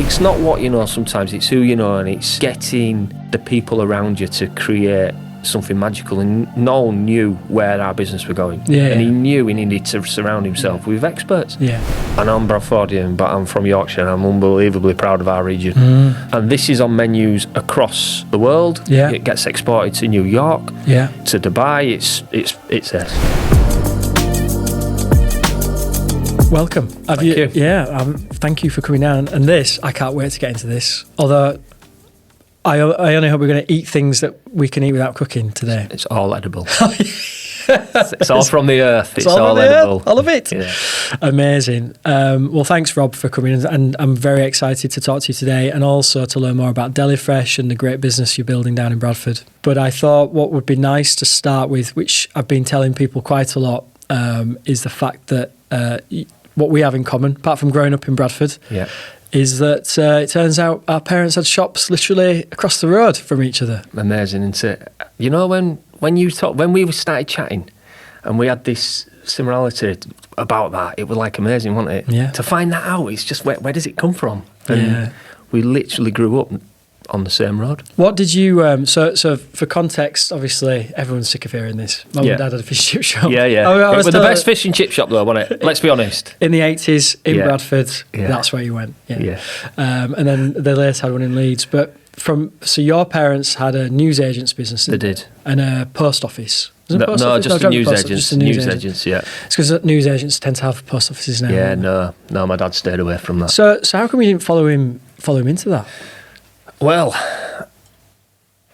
it's not what you know sometimes, it's who you know, and it's getting the people around you to create something magical. And Noel knew where our business were going, and he knew he needed to surround himself with experts. And I'm Bradfordian, but I'm from Yorkshire, and I'm unbelievably proud of our region. And this is on menus across the world. It gets exported to New York, to Dubai. It's this. Welcome. Thank you. Thank you for coming down. And this, I can't wait to get into this. Although I only hope we're going to eat things that we can eat without cooking today. It's all edible. It's all from the earth. It's all edible. All of it. Yeah. Amazing. Well, thanks, Rob, for coming. And I'm very excited to talk to you today, and also to learn more about DeliFresh and the great business you're building down in Bradford. But I thought what would be nice to start with, which I've been telling people quite a lot, is the fact that what we have in common, apart from growing up in Bradford, is that it turns out our parents had shops literally across the road from each other. Amazing, isn't it? You know, when we started chatting and we had this similarity about that, it was like amazing, wasn't it? Yeah. To find that out, it's just where does it come from? And we literally grew up on the same road. What did you, so for context, obviously everyone's sick of hearing this. Mum and Dad had a fish and chip shop. It was the best fish and chip shop though, wasn't it? Let's be honest. In the 80s in Bradford, that's where you went. And then they later had one in Leeds. But so your parents had a newsagents business. They did. And a post office. Just a newsagents. Newsagents, yeah. It's because newsagents tend to have post offices now. Yeah, no, my dad stayed away from that. So how come you didn't follow him into that? Well,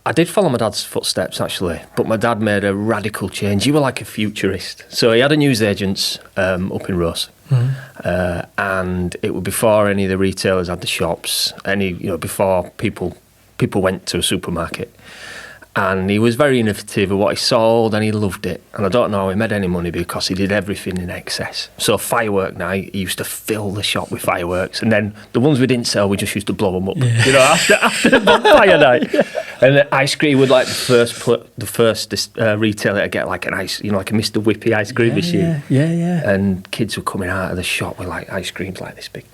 I did follow my dad's footsteps, actually, but my dad made a radical change. He was like a futurist. So he had a newsagents up in Ross, and it was before any of the retailers had the shops, before people went to a supermarket. And he was very innovative of what he sold, and he loved it. And I don't know how he made any money because he did everything in excess. So firework night, he used to fill the shop with fireworks, and then the ones we didn't sell, we just used to blow them up. You know, after the bonfire night. And the ice cream would like the first retailer to get like an ice, like a Mr. Whippy ice cream machine. And kids were coming out of the shop with like ice creams like this big.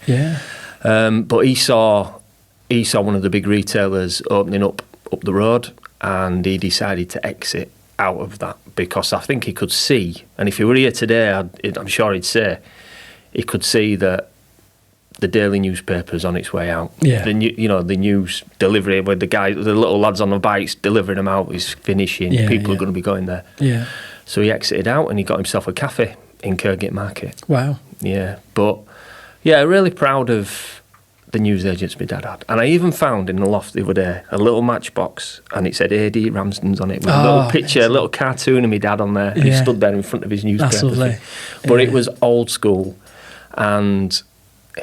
But he saw one of the big retailers opening up the road. And he decided to exit out of that because I think he could see, and if he were here today, I'm sure he'd say, he could see that the daily newspaper's on its way out. The news delivery where the little lads on the bikes delivering them out is finishing. People are going to be going there. So he exited out and he got himself a cafe in Kirkgate Market. Wow. But really proud of the newsagents my dad had. And I even found in the loft the other day a little matchbox, and it said A.D. Ramsden's on it with a little picture, a little cartoon of my dad on there. He stood there in front of his newspaper. That's lovely. But it was old school, and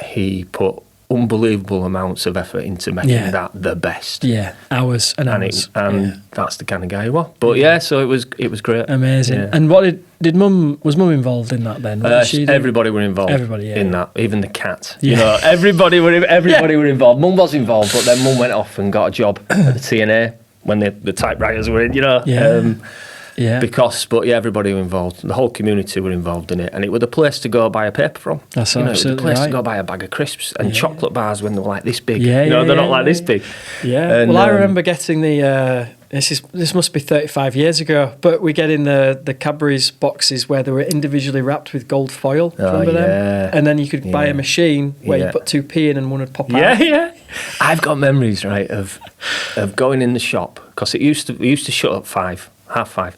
he put unbelievable amounts of effort into making that the best. Hours and hours. And that's the kind of guy he was. But so it was great. Amazing. And what was mum involved in that then? Everybody were involved in that, even the cat. Everybody were involved. Mum was involved, but then mum went off and got a job at the TNA when the typewriters were in, everybody were involved. The whole community were involved in it, and it was the place to go buy a paper from. That's it was the place to go buy a bag of crisps and chocolate bars when they were like this big. They're not like this big. And, I remember getting the. This must be 35 years ago, but we get in the Cadbury's boxes where they were individually wrapped with gold foil. Remember them? And then you could buy a machine where you put 2p in and one would pop out. I've got memories of going in the shop because we used to shut at 5:30,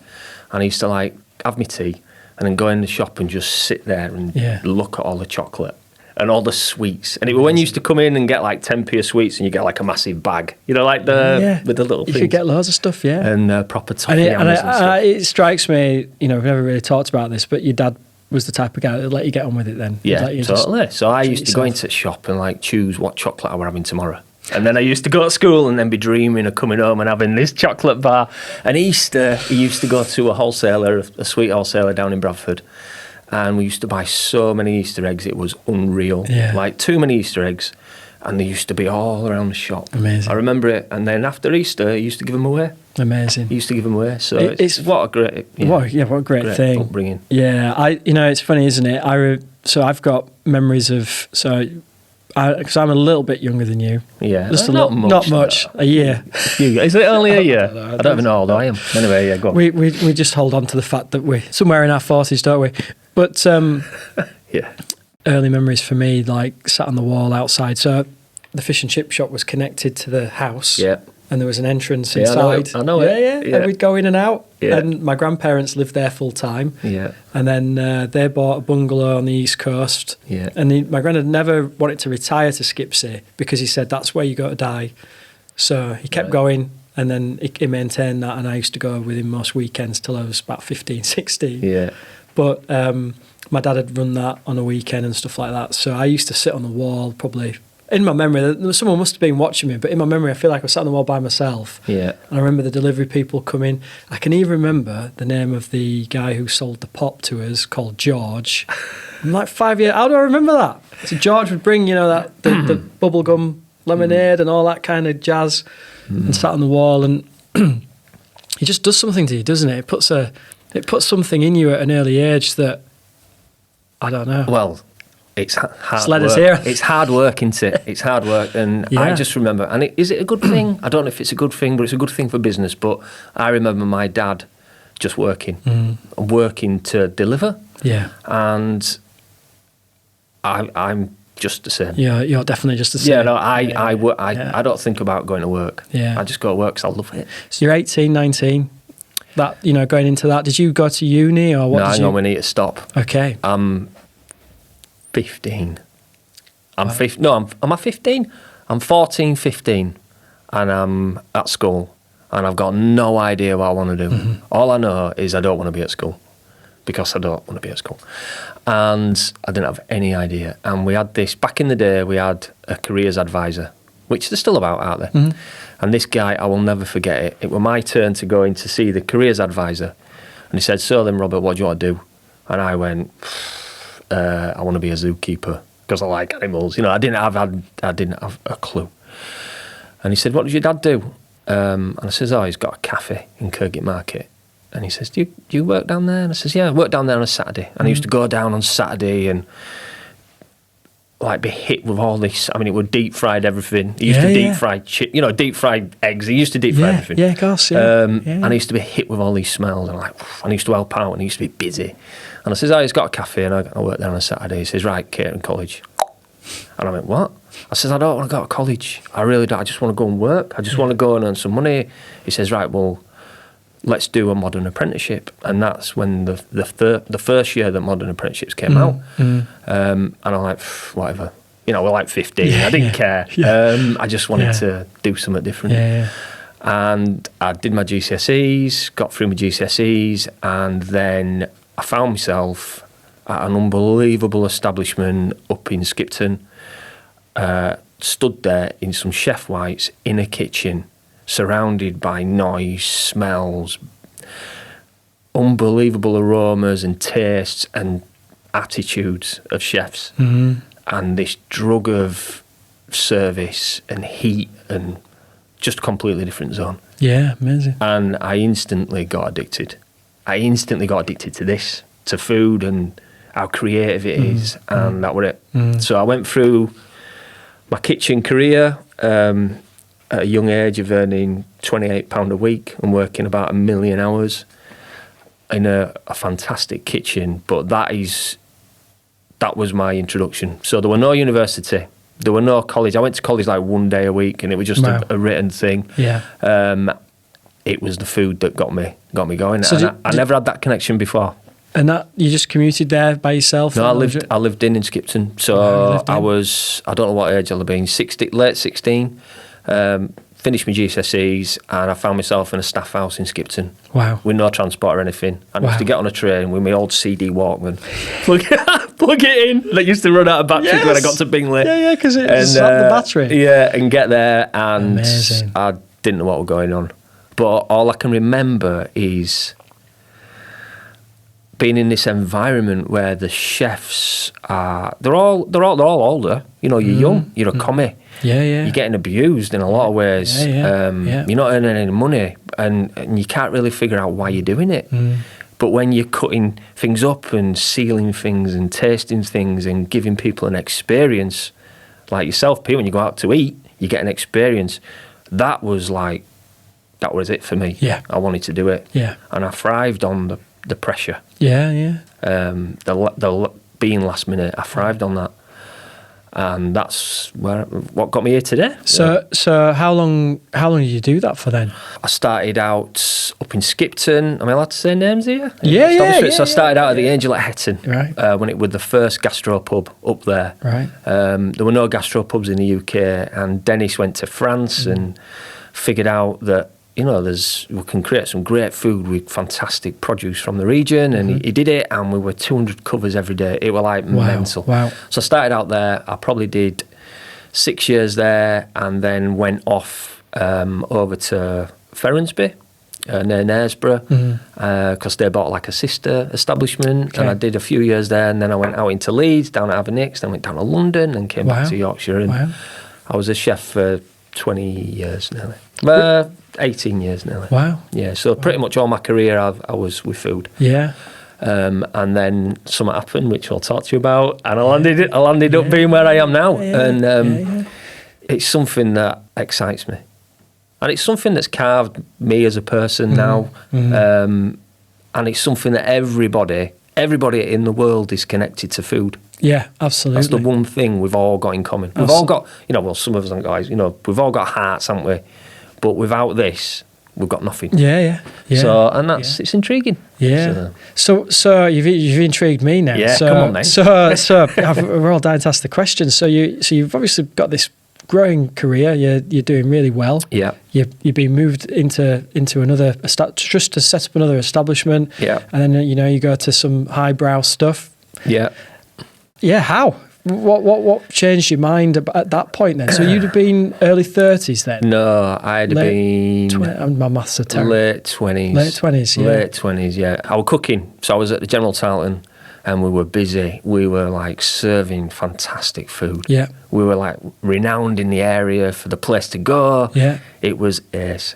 and I used to have my tea and then go in the shop and just sit there and look at all the chocolate and all the sweets. And it was when you used to come in and get like 10p of sweets and you get like a massive bag, with the little things. You could get loads of stuff, and proper toffee and stuff. It strikes me, we've never really talked about this, but your dad was the type of guy that would let you get on with it then. Totally. So I used to go into the shop and choose what chocolate I were having tomorrow. And then I used to go to school and then be dreaming of coming home and having this chocolate bar. And Easter, he used to go to a sweet wholesaler down in Bradford. And we used to buy so many Easter eggs, it was unreal. Too many Easter eggs. And they used to be all around the shop. Amazing. I remember it. And then after Easter, he used to give them away. Amazing. He used to give them away. So it's what a great, what a great thing. Upbringing. Yeah, it's funny, isn't it? So I've got memories of, because I'm a little bit younger than you. Yeah, just not much. Not much. A year. Is it only a year? I don't even know how old I am. Anyway, yeah, go on. We just hold on to the fact that we're somewhere in our 40s, don't we? But yeah, early memories for me, like sat on the wall outside. So the fish and chip shop was connected to the house. Yeah. And there was an entrance Yeah, inside. I know it. Yeah. And we'd go in and out. Yeah. And my grandparents lived there full time. Yeah. And then they bought a bungalow on the East Coast. Yeah. And my granddad never wanted to retire to Skipsea because he said that's where you go to die. So he kept going, and then he maintained that, and I used to go with him most weekends till I was about 15, 16. Yeah. But my dad had run that on a weekend and stuff like that. So I used to sit on the wall probably. In my memory, someone must have been watching me, but in my memory, I feel like I was sat on the wall by myself. Yeah. And I remember the delivery people coming. I can even remember the name of the guy who sold the pop to us, called George. I'm like 5 years. How do I remember that? So George would bring, the bubblegum lemonade and all that kind of jazz, and sat on the wall, and he just does something to you, doesn't it? It puts something in you at an early age that I don't know. Well, it's hard let work. us hear. It's hard work, isn't it? It's hard work, and Yeah. I just remember. And is it a good thing? I don't know if it's a good thing, but it's a good thing for business. But I remember my dad just working to deliver. Yeah. And I'm just the same. Yeah, you're definitely just the same. Yeah, no, I don't think about going to work. Yeah. I just go to work because I love it. So you're 18, 19. That going into that. Did you go to uni or what? No, did hang on, we need to stop. Okay. I'm 15. Am I 15? I'm 14, 15, and I'm at school, and I've got no idea what I want to do. Mm-hmm. All I know is I don't want to be at school, because I don't want to be at school. And I didn't have any idea. And we had this, back in the day, we had a careers advisor, which they're still about, aren't they? Mm-hmm. And this guy, I will never forget it. It was my turn to go in to see the careers advisor. And he said, "So then, Robert, what do you want to do?" And I went, I want to be a zookeeper, because I like animals. I didn't have a clue. And he said, "What does your dad do?" And I says, "Oh, he's got a cafe in Kirkgate Market." And he says, do you work down there? And I says, "Yeah, I work down there on a Saturday." And I used to go down on Saturday and be hit with all this. I mean, it was deep fried everything. He used to deep fry deep fried eggs. He used to deep fry everything. Yeah, of course. Yeah. And I used to be hit with all these smells, and and I used to help out, and I used to be busy. And I says, "Oh, he's got a cafe," and I work there on a Saturday. He says, "Right, Catering College." And I went, "What?" I says, "I don't want to go to college. I really don't. I just want to go and work. I just want to go and earn some money." He says, "Right, well, let's do a modern apprenticeship." And that's when the first year that modern apprenticeships came out. And I'm like, whatever. We're like 15. I didn't care. Yeah. I just wanted to do something different. Yeah. And I did my GCSEs, got through my GCSEs, and then I found myself at an unbelievable establishment up in Skipton, stood there in some chef whites in a kitchen, surrounded by noise, smells, unbelievable aromas and tastes and attitudes of chefs, and this drug of service and heat, and just completely different zone. Yeah, amazing. And I instantly got addicted. To this, to food and how creative it is, and that was it. So I went through my kitchen career at a young age of earning £28 a week and working about 1 million hours in a fantastic kitchen. But that was my introduction. So there were no university, there were no college. I went to college like 1 day a week, and it was just a written thing. Yeah. It was the food that got me going. So and I never had that connection before. And that you just commuted there by yourself? No, I lived in Skipton. So I don't know what age I'll have been, late 16. Finished my GCSEs, and I found myself in a staff house in Skipton. Wow. With no transport or anything. I used to get on a train with my old CD Walkman, plug it in. That used to run out of batteries when I got to Bingley. Yeah, because it slapped the battery. Yeah, and get there, and amazing. I didn't know what was going on. But all I can remember is being in this environment where the chefs are, they're all older. You're young, you're a commie. Yeah. You're getting abused in a lot of ways. Yeah. You're not earning any money, and you can't really figure out why you're doing it. But when you're cutting things up and sealing things and tasting things and giving people an experience, like yourself, Pete, when you go out to eat, you get an experience. That was it for me. Yeah. I wanted to do it. Yeah. And I thrived on the pressure. Yeah. The being last minute, I thrived on that. And that's what got me here today. So how long did you do that for then? I started out up in Skipton. Am I allowed to say names here? Yeah. So I started out at the Angel at Hetton, right. when it was the first gastro pub up there. Right. There were no gastro pubs in the UK, and Dennis went to France and figured out that, you know, we can create some great food with fantastic produce from the region, and he did it, and we were 200 covers every day. It was like mental. Wow. So I started out there. I probably did 6 years there, and then went off over to Ferronsby near Knaresborough, because they bought like a sister establishment, and I did a few years there, and then I went out into Leeds, down at Avernix, then went down to London, and came back to Yorkshire, and I was a chef for 20 years nearly. 18 years nearly. Wow. Yeah, so pretty much all my career I was with food. Yeah. And then something happened, which I'll talk to you about, and I landed up being where I am now. And it's something that excites me. And it's something that's carved me as a person now. And it's something that everybody in the world is connected to food. Yeah, absolutely. That's the one thing we've all got in common. We've all got, some of us haven't got eyes, we've all got hearts, haven't we? But without this, we've got nothing. Yeah. So, and it's intriguing. Yeah. So you've intrigued me now. Yeah, so, come on then. So we're all dying to ask the question. So you've obviously got this growing career. You're doing really well. Yeah. You've been moved into another just to set up another establishment. Yeah. And then you go to some highbrow stuff. Yeah. Yeah. How? What changed your mind at that point then? So you'd have been early 30s then? No, I'd have been... my maths are terrible. Late 20s. Late 20s, yeah. Late 20s, yeah. I was cooking. So I was at the General Tarleton, and we were busy. We were like serving fantastic food. Yeah. We were like renowned in the area for the place to go. Yeah. It was ace.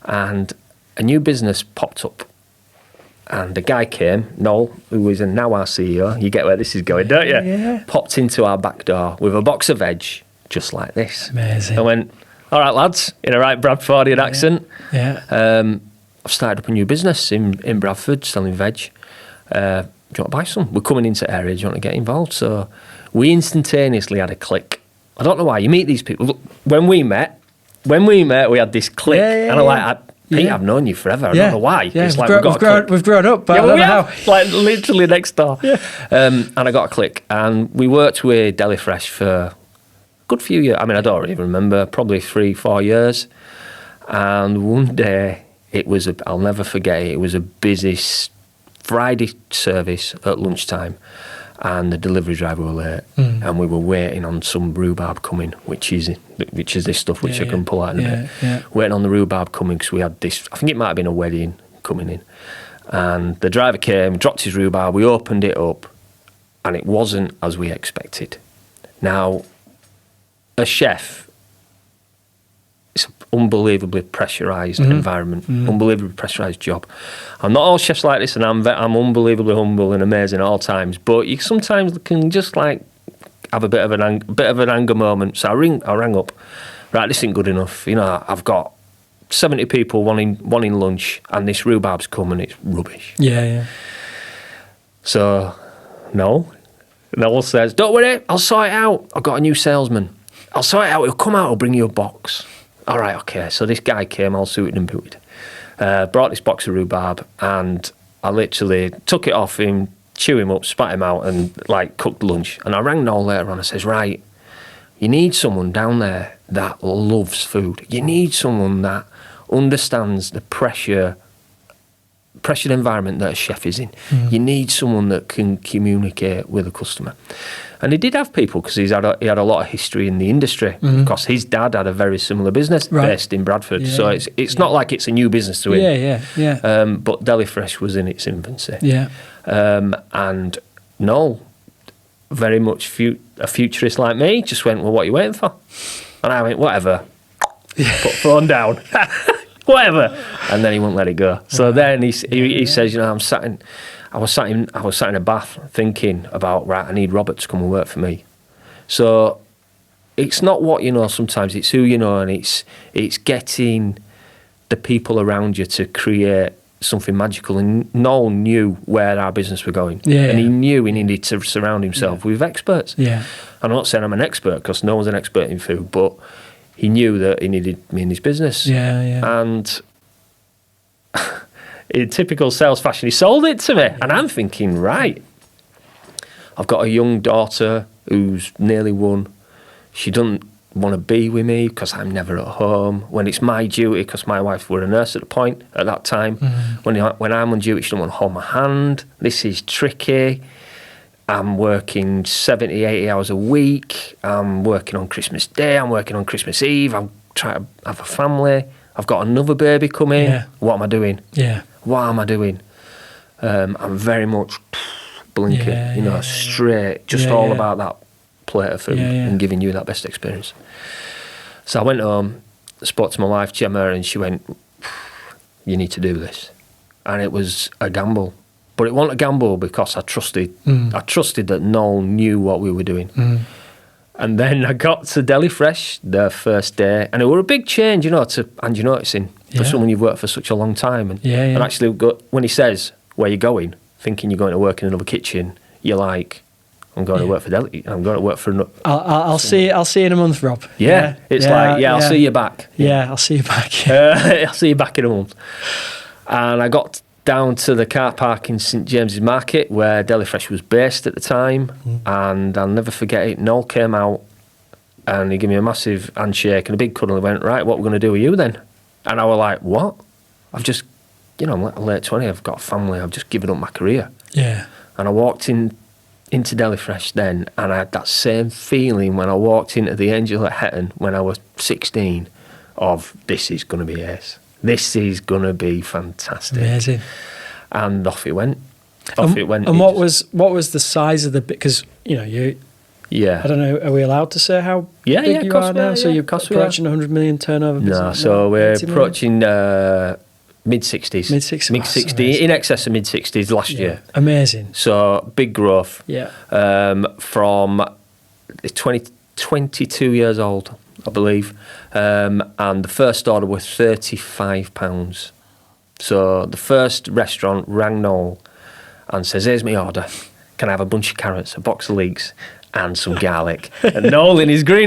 And a new business popped up. And the guy came, Noel, who is now our CEO. You get where this is going, don't you? Yeah. Popped into our back door with a box of veg, just like this. Amazing. I went, all right, lads, in a right Bradfordian accent. Yeah. I've started up a new business in Bradford, selling veg. Do you want to buy some? We're coming into the area. Do you want to get involved? So we instantaneously had a click. I don't know why. You meet these people. Look, when we met, we had this click. And I'm like, Pete, I've known you forever. I don't know why. Yeah, it's like we've grown up, but I don't know how. Like literally next door. Yeah. And I got a click, and we worked with DeliFresh for a good few years. I mean, I don't even remember, probably 3-4 years. And one day, I'll never forget it. It was a busy Friday service at lunchtime, and the delivery driver were late, and we were waiting on some rhubarb coming, which is this stuff which I can pull out in a bit. Yeah. Waiting on the rhubarb coming because we had this, I think it might have been a wedding coming in, and the driver came, dropped his rhubarb, we opened it up, and it wasn't as we expected. Now, a chef, it's an unbelievably pressurised environment, unbelievably pressurised job. I'm not all chefs like this, and I'm unbelievably humble and amazing at all times. But you sometimes can just like have a bit of an anger moment. So I rang up. Right, this isn't good enough. I've got 70 people wanting lunch, and this rhubarb's come, and it's rubbish. Yeah. So Noel says, "Don't worry, I'll sort it out. I've got a new salesman. I'll sort it out. He'll come out. He'll bring you a box." All right, okay. So this guy came, all suited and booted, brought this box of rhubarb, and I literally took it off him, chewed him up, spat him out, and like cooked lunch. And I rang Noel later on and says, right, you need someone down there that loves food. You need someone that understands the pressured environment that a chef is in. You need someone that can communicate with a customer. And he did have people, because he had a lot of history in the industry, because his dad had a very similar business based in Bradford. So it's not like it's a new business to him. Yeah. But DeliFresh was in its infancy. Yeah. And Noel, very much a futurist like me, just went, well, what are you waiting for? And I went, whatever. Put phone down. Whatever. And then he wouldn't let it go. So then he says, I was sat in a bath thinking about, right, I need Robert to come and work for me. So it's not what you know sometimes, it's who you know, and it's getting the people around you to create something magical. And Noel knew where our business were going. And he knew he needed to surround himself with experts. Yeah. I'm not saying I'm an expert, because no one's an expert in food, but he knew that he needed me in his business. And in typical sales fashion, he sold it to me. And I'm thinking, right, I've got a young daughter who's nearly 1. She doesn't want to be with me because I'm never at home. When it's my duty, because my wife were a nurse at that time. When I'm on duty, she don't want to hold my hand. This is tricky. I'm working 70, 80 hours a week. I'm working on Christmas Day. I'm working on Christmas Eve. I'm trying to have a family. I've got another baby coming. What am I doing? What am I doing? I'm very much blinking, straight, just all about that plate of food and giving you that best experience. So I went home, spoke to my wife, Gemma, and she went, you need to do this. And it was a gamble. But it wasn't a gamble because I trusted that Noel knew what we were doing. And then I got to DeliFresh the first day, and it was a big change, and you're noticing for someone you've worked for such a long time. And, and actually, when he says, where you going, thinking you're going to work in another kitchen, you're like, I'm going to work for Deli. I'm going to work for another. I'll see you in a month, Rob. It's like, I'll see you back. I'll see you back. I'll see you back in a month. And I got down to the car park in St James's Market where DeliFresh was based at the time, and I'll never forget it. Noel came out and he gave me a massive handshake and a big cuddle and went, right, what we're going to do with you then? And I was like, what? I've just, I'm like late 20, I've got a family, I've just given up my career. And I walked into DeliFresh then, and I had that same feeling when I walked into the Angel at Hetton when I was 16 of, this is going to be ace. This is going to be fantastic. Amazing. And off it went. And what was the size of the bit? Because, you... I don't know, are we allowed to say how big you are now? So you're approaching 100 million turnover business? No, so we're approaching mid-60s. Mid-60s. In excess of mid-60s last year. Amazing. So big growth. From 22 years old, I believe. And the first order was £35. So the first restaurant rang Noel and says, here's my order. Can I have a bunch of carrots, a box of leeks, and some garlic? And Noel, in his green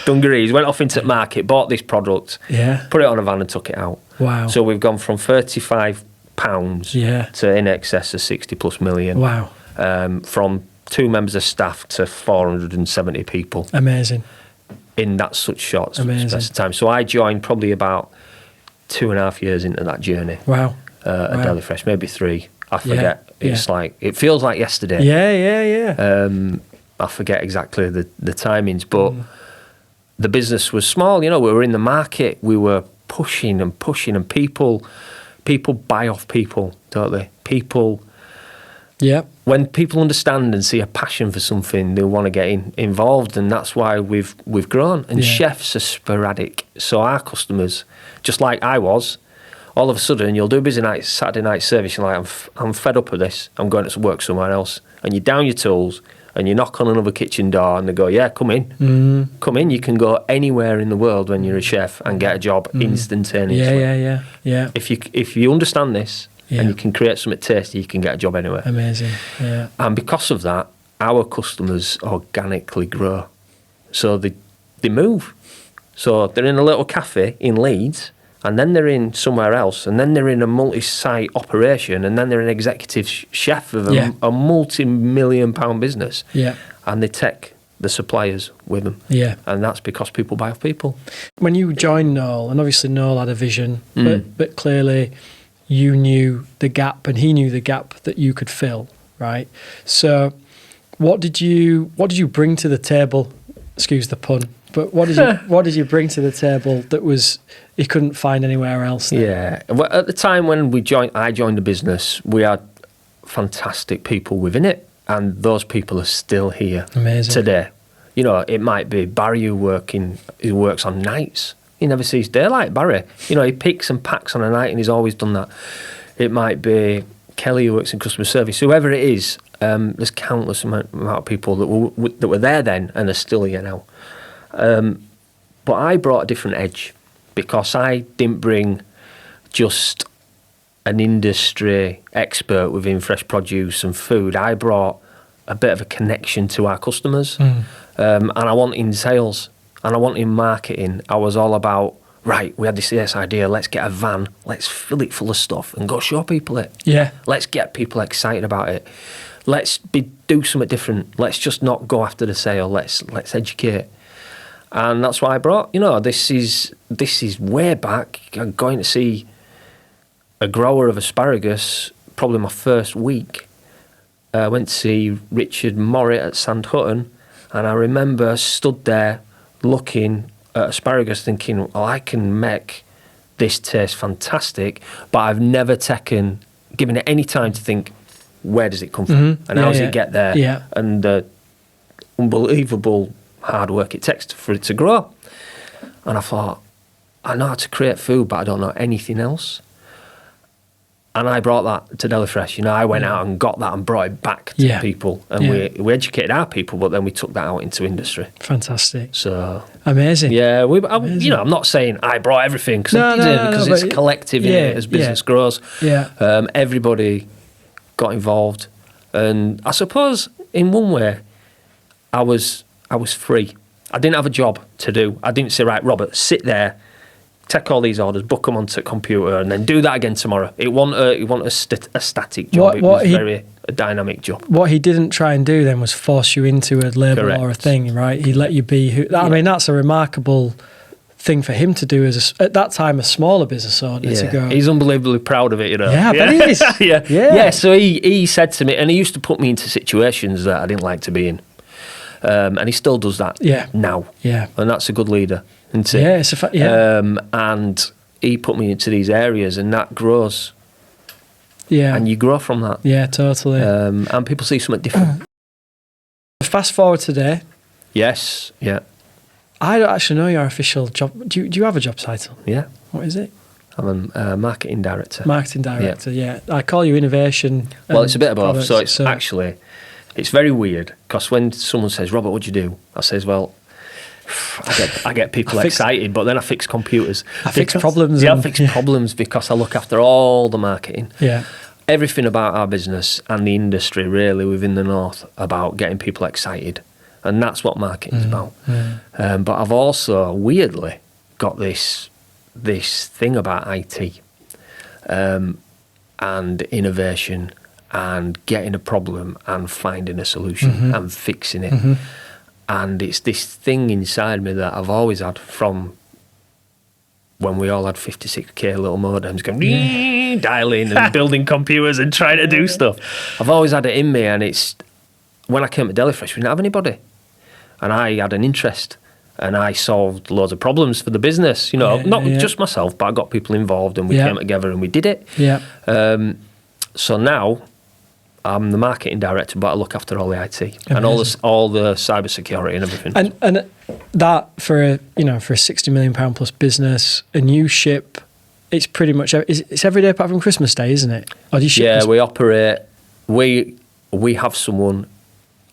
dungarees, went off into the market, bought this product, put it on a van and took it out. Wow. So we've gone from £35 to in excess of 60 plus million. Wow. From 2 members of staff to 470 people. Amazing. In that such short space of time. So I joined probably about 2.5 years into that journey. Wow. At DeliFresh, maybe 3. I forget. It's like, it feels like yesterday. I forget exactly the timings, but the business was small. We were in the market. We were pushing, and people buy off people, don't they? When people understand and see a passion for something, they want to get involved, and that's why we've grown. And chefs are sporadic, so our customers, just like I was, all of a sudden you'll do a busy night, Saturday night service, you're like, I'm fed up of this, I'm going to work somewhere else. And you down your tools and you knock on another kitchen door and they go, come in. Come in. You can go anywhere in the world when you're a chef and get a job instantaneously. If you understand this, and you can create something tasty, you can get a job anywhere. Amazing. And because of that, our customers organically grow. So they move. So they're in a little cafe in Leeds, and then they're in somewhere else, and then they're in a multi-site operation, and then they're an executive chef of a multi-million-pound business. And they take the suppliers with them. And that's because people buy off people. When you joined Noel, and obviously Noel had a vision, but clearly you knew the gap and he knew the gap that you could fill, right? So what did you bring to the table? Excuse the pun, but what did you bring to the table that was you couldn't find anywhere else then? Well, at the time when I joined the business, we had fantastic people within it, and those people are still here today. It might be Barry who works on nights. He never sees daylight, Barry. He picks and packs on a night, and he's always done that. It might be Kelly who works in customer service. Whoever it is, There's countless amount of people that were there then and are still here now. But I brought a different edge because I didn't bring just an industry expert within fresh produce and food. I brought a bit of a connection to our customers. And I want in sales and I want in marketing. I was all about, right, we had this idea, let's get a van, let's fill it full of stuff and go show people it. Yeah. Let's get people excited about it. Let's do something different. Let's just not go after the sale. Let's educate. And that's what I brought. You know, this is way back. I'm going to see a grower of asparagus, probably my first week. I went to see Richard Morritt at Sandhutton, and I remember stood there looking at asparagus thinking, well, I can make this taste fantastic, but I've never given it any time to think, where does it come from? And how does it get there? Yeah. And the unbelievable hard work it takes for it to grow. And I thought, I know how to create food, but I don't know anything else. And I brought that to DeliFresh. You know, I went out and got that and brought it back to people. And we educated our people, but then we took that out into industry. Fantastic. So amazing. Yeah, you know, I'm not saying I brought everything because it's collective in it as business grows. Yeah. Everybody got involved, and I suppose in one way, I was free. I didn't have a job to do. I didn't say, right, Robert, sit there, take all these orders, book them onto a computer, and then do that again tomorrow. It wasn't a static job. It was a dynamic job. What he didn't try and do then was force you into a label or a thing, right? He let you be who. I mean, that's a remarkable thing for him to do as at that time a smaller business owner to go. He's unbelievably proud of it, you know. Yeah, but he is. Yeah. So he said to me, and he used to put me into situations that I didn't like to be in. And he still does that now. Yeah. And that's a good leader, isn't it? Yeah, it's a fact. Yeah. And he put me into these areas, and that grows. Yeah. And you grow from that. Yeah, totally. And people see something different. Fast forward today. Yes. Yeah. I don't actually know your official job. Do you have a job title? Yeah. What is it? I'm a marketing director. Marketing director, yeah. I call you innovation. Well, it's a bit of both. So it's actually, it's very weird because when someone says, Robert, what do you do? I says, well, I get people excited, but then I fix computers. I fix problems. Yeah, I fix problems because I look after all the marketing. Yeah. Everything about our business and the industry really within the North about getting people excited. And that's what marketing's about. But I've also weirdly got this thing about IT and innovation and getting a problem and finding a solution and fixing it. And it's this thing inside me that I've always had from when we all had 56k little modems going dialing and building computers and trying to do stuff. I've always had it in me, and it's when I came to DeliFresh, we didn't have anybody. And I had an interest, and I solved loads of problems for the business. You know, not just myself, but I got people involved, and we came together and we did it. Yeah. So now I'm the marketing director, but I look after all the IT and all the cyber security and everything. And that for a £60 million plus business, a new ship, it's pretty much it's every day apart from Christmas Day, isn't it? Or do you ship we operate. We have someone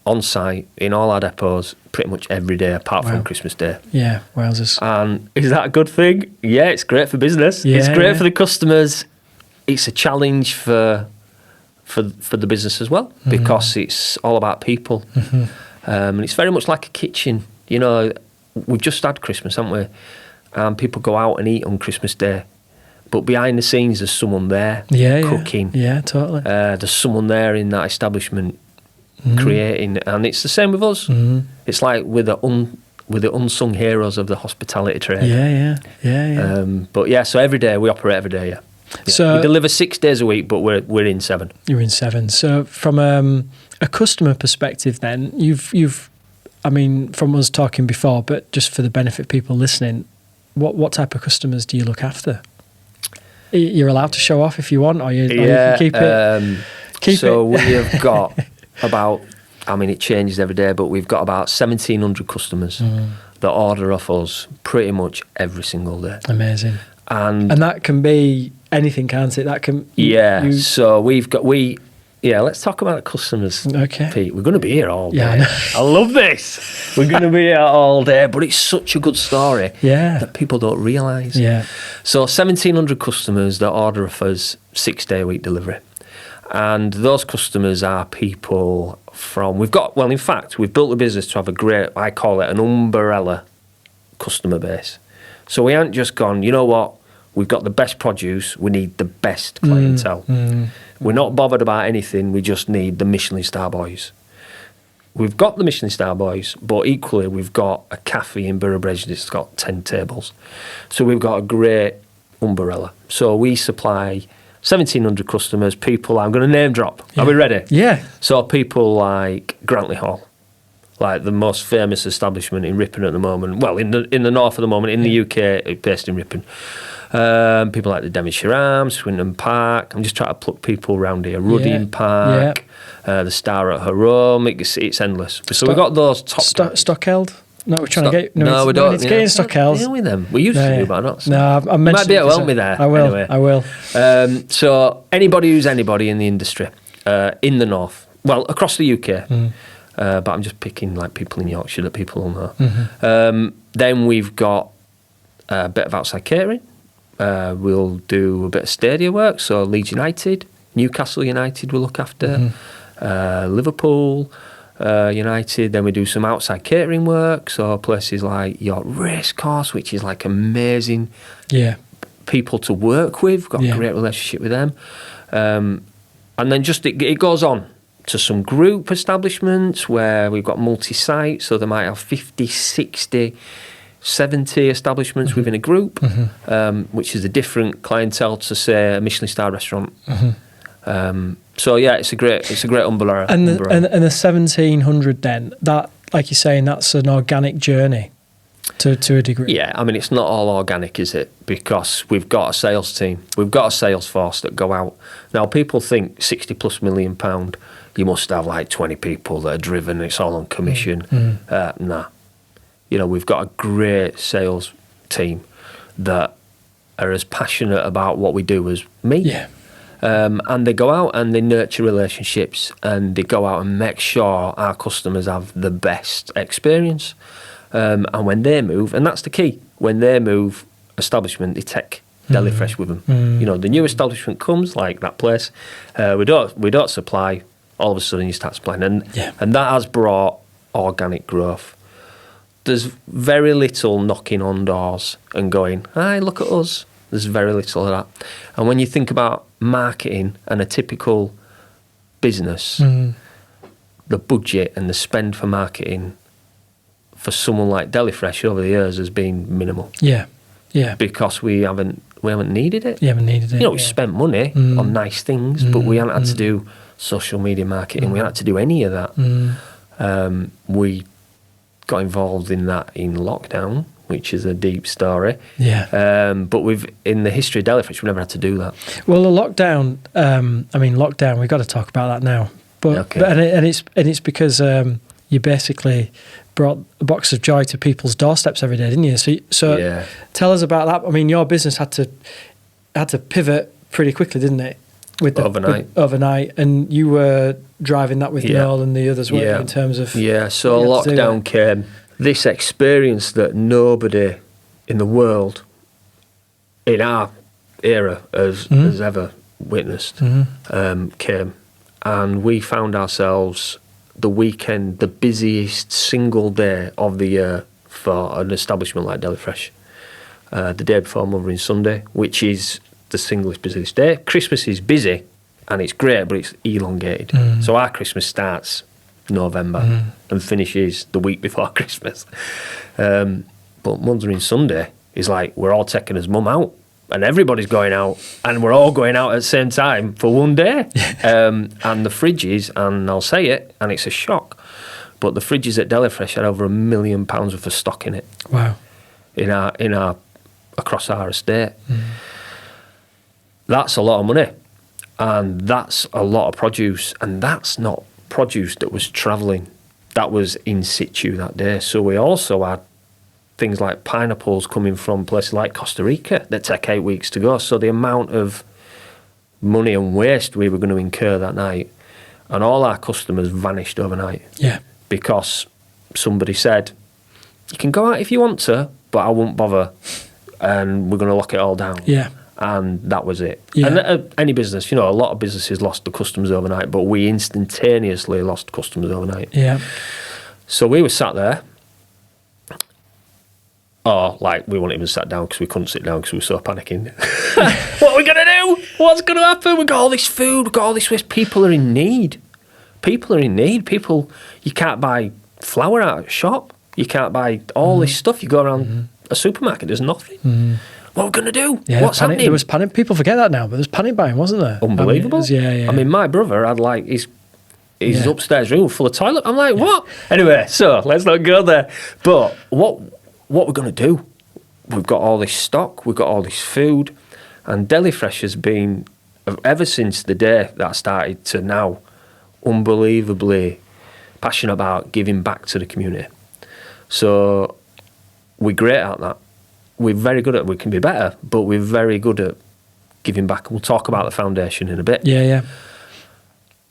on site in all our depots pretty much every day apart from Christmas Day. Yeah, wowzers. And is that a good thing? Yeah, it's great for business. Yeah, it's great for the customers. It's a challenge for the business as well because it's all about people. And it's very much like a kitchen. You know, we've just had Christmas, haven't we? And people go out and eat on Christmas Day. But behind the scenes, there's someone there cooking. Yeah, totally. There's someone there in that establishment creating, and it's the same with us. It's like with the unsung heroes of the hospitality trade. Yeah. But yeah, so every day we operate every day. Yeah. So we deliver 6 days a week, but we're in 7. You're in 7. So from a customer perspective, then you've, I mean, from us talking before, but just for the benefit of people listening, what type of customers do you look after? You're allowed to show off if you want, or you keep it. We have got about, I mean, it changes every day, but we've got about 1,700 customers that order off us pretty much every single day. Amazing. And that can be anything, can't it? That can So we let's talk about customers, Okay. Pete. We're going to be here all day. Yeah, I know. I love this. We're going to be here all day, but it's such a good story that people don't realise. Yeah. So 1,700 customers that order of us 6-day-a-week delivery. And those customers are people from... we've built the business to have a great, I call it an umbrella customer base. So we haven't just gone, you know what, we've got the best produce, we need the best clientele. We're not bothered about anything, we just need the Michelin star boys. We've got the Michelin star boys, but equally we've got a cafe in Boroughbridge that's got 10 tables. So we've got a great umbrella. So we supply 1,700 customers, people, I'm going to name drop. Are we ready? Yeah. So people like Grantley Hall, like the most famous establishment in Ripon at the moment. Well, in the north at the moment, in the UK, based in Ripon. People like the Devonshire Arms, Swinton Park. I'm just trying to pluck people around here. Rudding Park, the Star at her home. It's endless. So we've got those top... Stockheld? No, we're trying to get... No, we don't. We need to get in Stockheld. Deal with them. We used to do, but not. No, I mentioned... You might be able to help me there. I will. Anyway. I will. So anybody who's anybody in the industry, in the north, well, across the UK, but I'm just picking like people in Yorkshire that people will know. Then we've got a bit of outside catering. We'll do a bit of stadia work, so Leeds United, Newcastle United we'll look after, Liverpool United. Then we do some outside catering work, so places like York Racecourse, which is like amazing people to work with. Got a great relationship with them. And then just it goes on to some group establishments where we've got multi-site, so they might have 50, 60, 70 establishments within a group, which is a different clientele to, say, a Michelin star restaurant. So yeah, it's a great umbrella. And the 1,700 then, that, like you're saying, that's an organic journey to a degree. Yeah, I mean, it's not all organic, is it? Because we've got a sales team, we've got a sales force that go out. Now, people think £60+ million, you must have like 20 people that are driven, it's all on commission. Nah. You know, we've got a great sales team that are as passionate about what we do as me. Yeah. And they go out and they nurture relationships and they go out and make sure our customers have the best experience. And when they move, and that's the key, when they move establishment, they take DeliFresh with them. You know, the new establishment comes, like that place, we don't supply, all of a sudden you start supplying. And that has brought organic growth. There's very little knocking on doors and going, hi, look at us. There's very little of that. And when you think about marketing and a typical business, the budget and the spend for marketing for someone like DeliFresh over the years has been minimal. Yeah. Because we haven't needed it. You haven't needed it. You know, we spent money on nice things, but we haven't had to do social media marketing. We haven't had to do any of that. We got involved in that in lockdown, which is a deep story. But in the history of DeliFresh, we never had to do that. Well, the lockdown. Lockdown. We've got to talk about that now. But it's because you basically brought a box of joy to people's doorsteps every day, didn't you? So tell us about that. I mean, your business had to pivot pretty quickly, didn't it? Overnight, and you were driving that with Noel and the others, weren't you, in terms of... Yeah, so lockdown came. This experience that nobody in the world, in our era, has ever witnessed, came. And we found ourselves the weekend, the busiest single day of the year for an establishment like DeliFresh. The day before Mothering Sunday, which is the singlest busiest day. Christmas is busy and it's great, but it's elongated. So our Christmas starts November and finishes the week before Christmas. But Mothering Sunday is like we're all taking his mum out and everybody's going out and we're all going out at the same time for one day. And the fridges, and I'll say it, and it's a shock, but the fridges at DeliFresh had over £1 million worth of stock in it. Wow. In our across our estate. That's a lot of money, and that's a lot of produce, and that's not produce that was travelling, that was in situ that day. So we also had things like pineapples coming from places like Costa Rica that take 8 weeks to go. So the amount of money and waste we were going to incur that night and all our customers vanished overnight. Yeah. Because somebody said, you can go out if you want to, but I won't bother, and we're going to lock it all down. Yeah. And that was it. Yeah. And any business, a lot of businesses lost the customers overnight, but we instantaneously lost customers overnight. Yeah. So we were sat there, we weren't even sat down because we couldn't sit down because we were so panicking. What are we going to do? What's going to happen? We've got all this food, we've got all this waste. People are in need. You can't buy flour out of a shop. You can't buy all this stuff. You go around a supermarket, there's nothing. What are we going to do? Yeah, What's happening? There was panic. People forget that now, but there's panic buying, wasn't there? Unbelievable. I mean, my brother had his upstairs room full of toilet. I'm like, what? Anyway, so let's not go there. But what we're going to do? We've got all this stock. We've got all this food. And DeliFresh has been, ever since the day that I started to now, unbelievably passionate about giving back to the community. So we're great at that. We're very good at it. We can be better, but we're very good at giving back. We'll talk about the foundation in a bit. Yeah.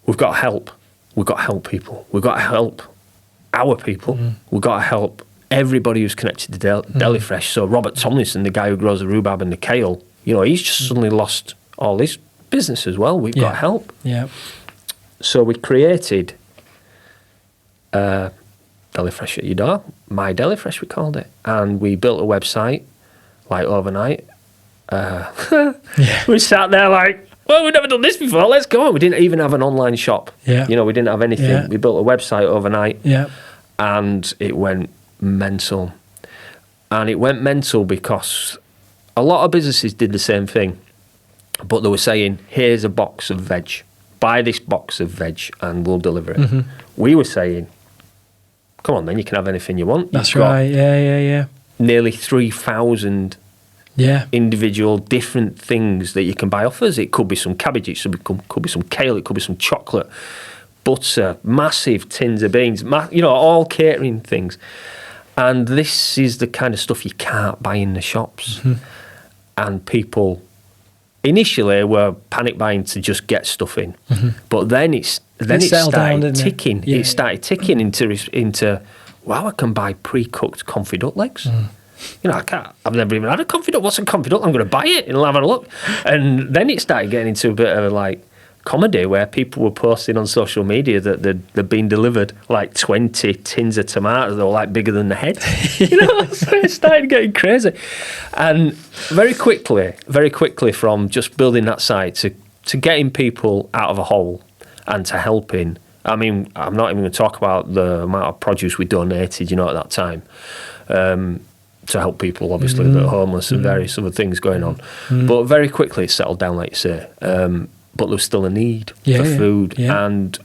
We've got to help. We've got to help people. We've got to help our people. We've got to help everybody who's connected to DeliFresh. So Robert Tomlinson, the guy who grows the rhubarb and the kale, he's just suddenly lost all his business as well. We've got to help. Yeah. So we created DeliFresh at your door, My DeliFresh we called it, and we built a website overnight. We sat there well, we've never done this before, let's go. We didn't even have an online shop. Yeah. We didn't have anything. Yeah. We built a website overnight. Yeah. And it went mental. And it went mental because a lot of businesses did the same thing, but they were saying, here's a box of veg. Buy this box of veg and we'll deliver it. We were saying, come on then, you can have anything you want. That's right, yeah. Nearly 3,000 individual different things that you can buy off us. It could be some cabbage, it could be some kale, it could be some chocolate, butter, massive tins of beans, all catering things. And this is the kind of stuff you can't buy in the shops. And people initially were panic buying to just get stuff in, but then it started ticking. It started ticking into wow, I can buy pre-cooked confit legs. I've never even had a confit. What's a confit? I'm going to buy it and I'll have a look. And then it started getting into a bit of comedy where people were posting on social media that they'd been delivered 20 tins of tomatoes that were bigger than the head. So it started getting crazy. And very quickly from just building that site to getting people out of a hole and to helping. I mean, I'm not even going to talk about the amount of produce we donated, at that time, to help people, obviously, that are homeless and various other things going on. But very quickly it settled down, like you say. But there was still a need for food. Yeah. And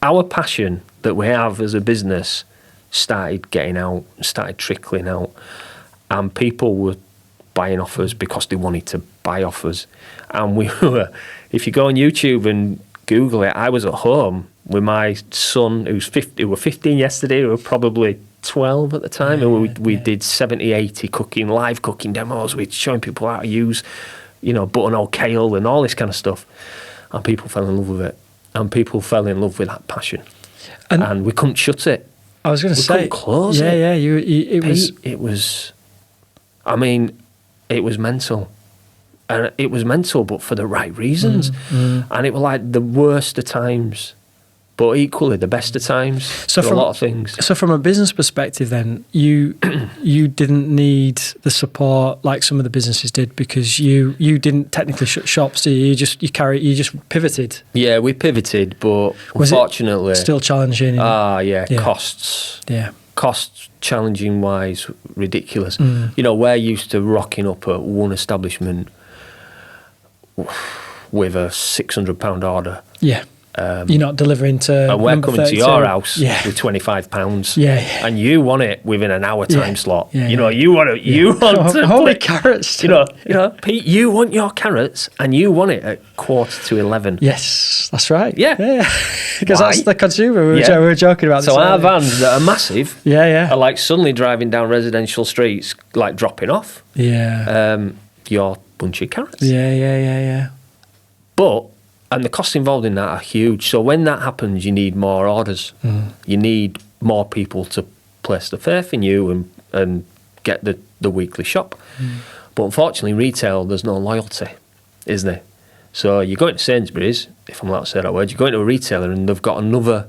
our passion that we have as a business started getting out, started trickling out. And people were buying off us because they wanted to buy off us. And we were, if you go on YouTube and Google it, I was at home with my son, who were 15 yesterday, who were probably 12 at the time, and we did 70, 80 live cooking demos. We're showing people how to use, buttonhole kale and all this kind of stuff. And people fell in love with it. And people fell in love with that passion. And we couldn't shut it. I was going to say, couldn't close it. Yeah, it was, it was mental. And it was mental, but for the right reasons. And it was the worst of times, but equally the best of times. So for a lot of things. So from a business perspective, then you didn't need the support like some of the businesses did, because you didn't technically shut shops. You just pivoted. Yeah, we pivoted, but unfortunately still challenging. Costs. Yeah. Costs, challenging wise, ridiculous. We're used to rocking up at one establishment with a £600 order. Yeah. You're not delivering to. And we're coming 32. to your house with £25. Yeah. And you want it within an hour time slot. Yeah, you want it. You want to holy carrots. Pete, you want your carrots, and you want it at 11:15. Yes, that's right. Yeah. Because that's the consumer. We were joking about. So our vans that are massive, are suddenly driving down residential streets, dropping off. Yeah. Your bunch of carrots. Yeah. But And the costs involved in that are huge. So when that happens, you need more orders. You need more people to place the faith in you and get the weekly shop. But unfortunately, retail, there's no loyalty, is there? So you go into Sainsbury's, if I'm allowed to say that word, you go into a retailer and they've got another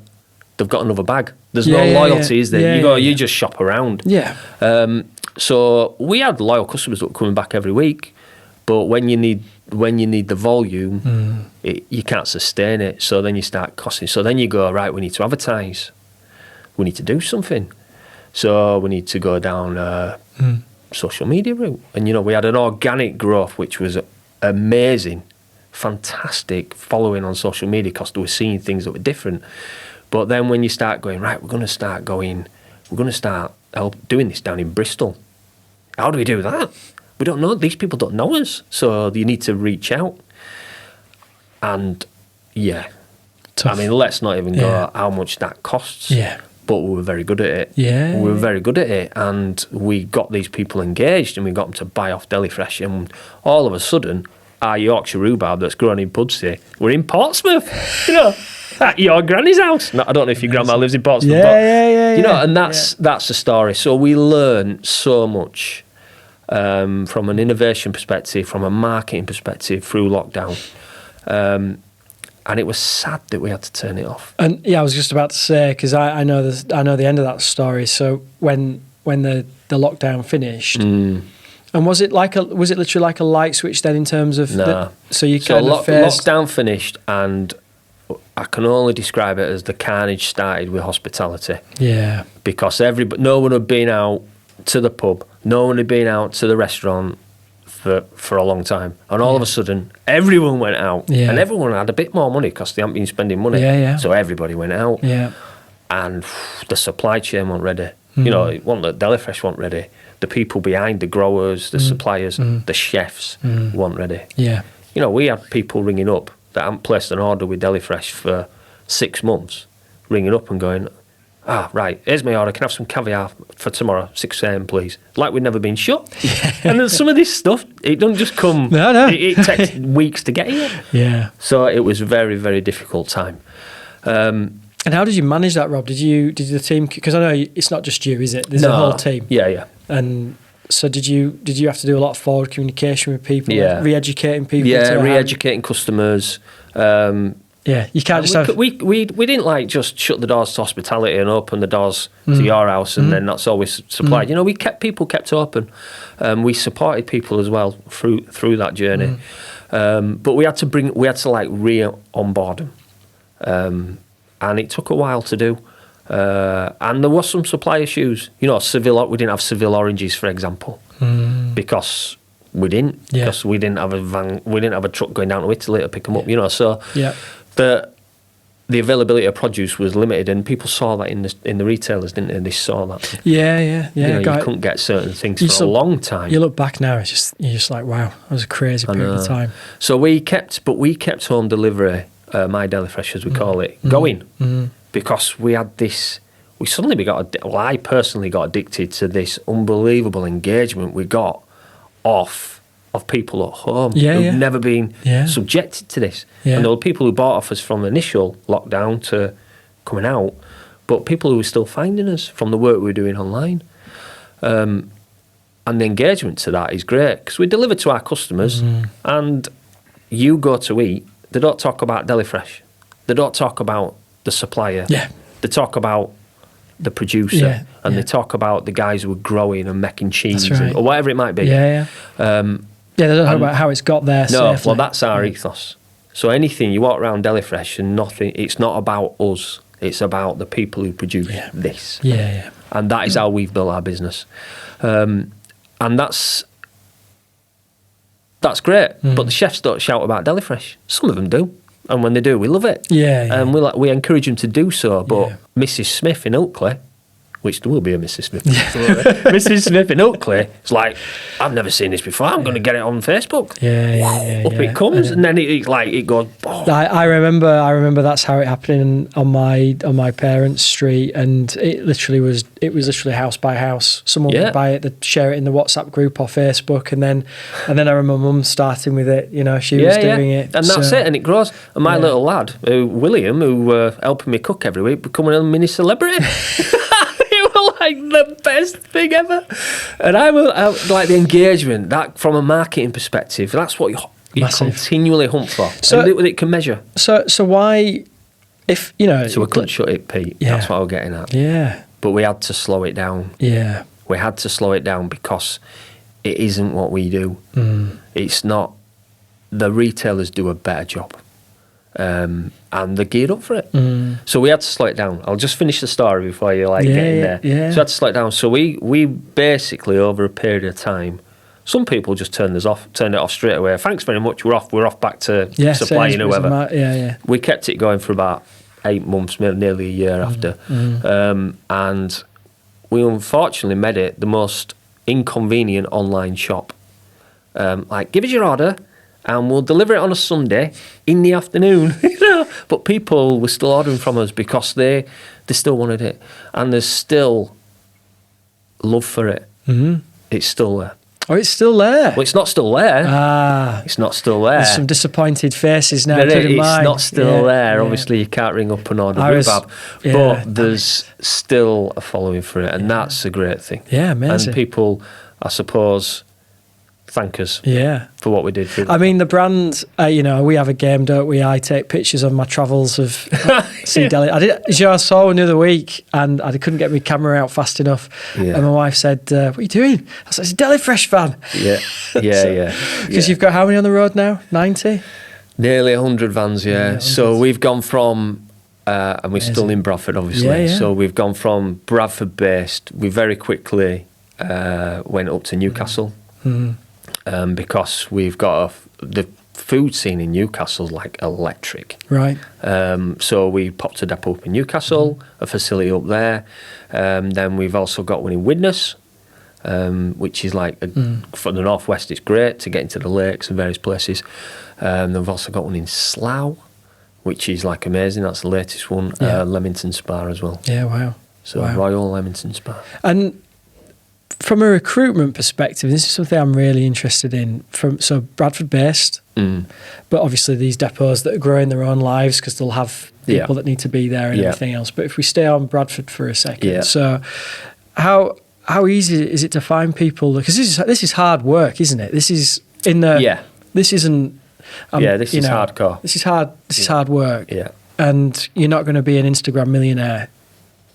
bag. There's no loyalty, is there? You just shop around. Yeah. So we had loyal customers that were coming back every week, but when you need the volume, you can't sustain it. So then you start costing. So then you go, right, we need to advertise. We need to do something. So we need to go down social media route. And, we had an organic growth, which was amazing, fantastic following on social media because they were seeing things that were different. But then when you start going, right, we're going to start doing this down in Bristol. How do we do that? We don't know. These people don't know us. So you need to reach out. And, Tough. I mean, let's not even go how much that costs. Yeah. But we were very good at it. Yeah. We were very good at it. And we got these people engaged and we got them to buy off DeliFresh. And all of a sudden, our Yorkshire rhubarb that's grown in Pudsey, we're in Portsmouth, at your granny's house. No, I don't know if your grandma lives in Portsmouth, and that's the story. So we learned so much from an innovation perspective, from a marketing perspective through lockdown. And it was sad that we had to turn it off. And I was just about to say, because I know the end of that story. So when the lockdown finished, and was it literally like a light switch then in terms of lockdown finished, and I can only describe it as the carnage started with hospitality. Yeah, because no one had been out to the pub, no one had been out to the restaurant for a long time, and all of a sudden everyone went out, and everyone had a bit more money because they hadn't been spending money. So everybody went out, and the supply chain wasn't ready. It wasn't that DeliFresh wasn't ready. The people behind, the growers, the suppliers, the chefs weren't ready. Yeah. We had people ringing up that hadn't placed an order with DeliFresh for 6 months, ringing up and going, right, here's my order, can I have some caviar for tomorrow, 6 a.m, please? Like we'd never been shut. And then some of this stuff, it doesn't just come, it takes weeks to get here. Yeah. So it was a very, very difficult time. And how did you manage that, Rob? Did the team, because I know it's not just you, is it? There's a whole team. Yeah. And so did you have to do a lot of forward communication with people, re-educating people? Re-educating customers. You can't just have... We didn't like just shut the doors to hospitality and open the doors to your house and then that's always supplied. We kept open. We supported people as well through that journey. But we had to re-onboard them. And it took a while to do. And there was some supply issues. We didn't have Seville oranges, for example, because we didn't. Because we didn't have a van, we didn't have a truck going down to Italy to pick them up. So the availability of produce was limited, and people saw that in the retailers, didn't they? They saw that. Yeah. You couldn't get certain things for a long time. You look back now, you're just like, wow, that was a crazy period of time. So we kept home delivery, my DeliFresh as we call it, going. Because we had this, I personally got addicted to this unbelievable engagement we got of people at home who've never been subjected to this. And there were people who bought off us from initial lockdown to coming out, but people who were still finding us from the work we were doing online. And the engagement to that is great because we deliver to our customers and you go to eat, they don't talk about DeliFresh. They don't talk about the supplier. They talk about the producer and they talk about the guys who are growing and making cheese or whatever it might be. They don't talk about how it's got there safely. Well, that's our ethos. So anything, you walk around DeliFresh and it's not about us. It's about the people who produce this. And that is how we've built our business. And that's great. But the chefs don't shout about DeliFresh. Some of them do. And when they do, we love it. And we encourage them to do so. But Mrs. Smith in Ilkley which there will be a Mrs. Smith. Mrs. Smith in Oakley. It's like, I've never seen this before. I'm going to get it on Facebook. Up it comes, and then it goes. Oh. I remember that's how it happened on my parents' street, and it was literally house by house. Someone would buy it, they'd share it in the WhatsApp group or Facebook, and then I remember Mum starting with it. She was doing it, and that's it, and it grows. And my little lad, William, who helping me cook every week, becoming a mini celebrity. Like the best thing ever. And I like the engagement, that from a marketing perspective, that's what you continually hunt for. So and it can measure. So why, if so we couldn't shut it, Pete. That's what I was getting at. Yeah. But we had to slow it down. Yeah. We had to slow it down because it isn't what we do. It's not. The retailers do a better job. And they're geared up for it. So we had to slow it down. I'll just finish the story before you get in there. Yeah. So we had to slow it down. So we basically, over a period of time, some people just turned it off straight away. Thanks very much, we're off back to supplying whoever. We kept it going for about 8 months, nearly a year after. And we unfortunately made it the most inconvenient online shop. Give us your order, and we'll deliver it on a Sunday in the afternoon. But people were still ordering from us because they still wanted it, and there's still love for it. It's still there. Oh, it's still there. Well, it's not still there. It's not still there. There's some disappointed faces now. It's not still there. Obviously, you can't ring up and order rhubarb, but there's still a following for it, and that's a great thing. Yeah, amazing. And people, I suppose, thank us for what we did. I mean, the brand, we have a game, don't we? I take pictures of my travels of see Deli. I saw one the other week, and I couldn't get my camera out fast enough. And my wife said, what are you doing? I said, it's a DeliFresh van. Because you've got how many on the road now? 90? Nearly 100 vans, So we've gone from, and we're still in Bradford, obviously. So we've gone from Bradford-based. We very quickly went up to Newcastle. Because we've got the food scene in Newcastle's like electric. Right. So we popped a depot up in Newcastle, a facility up there. Then we've also got one in Widnes, which is like for the northwest. It's great to get into the lakes and various places. Then we've also got one in Slough, which is like amazing. That's the latest one. Leamington Spa as well. Yeah. Wow. So Royal Leamington Spa. And from a recruitment perspective, this is something I'm really interested in. So Bradford based, but obviously these depots that are growing their own lives because they'll have people that need to be there and everything else. But if we stay on Bradford for a second, so how easy is it to find people? Because this is hard work, isn't it? This is This isn't. This is hardcore. This is hard. This is hard work. Yeah, and you're not going to be an Instagram millionaire.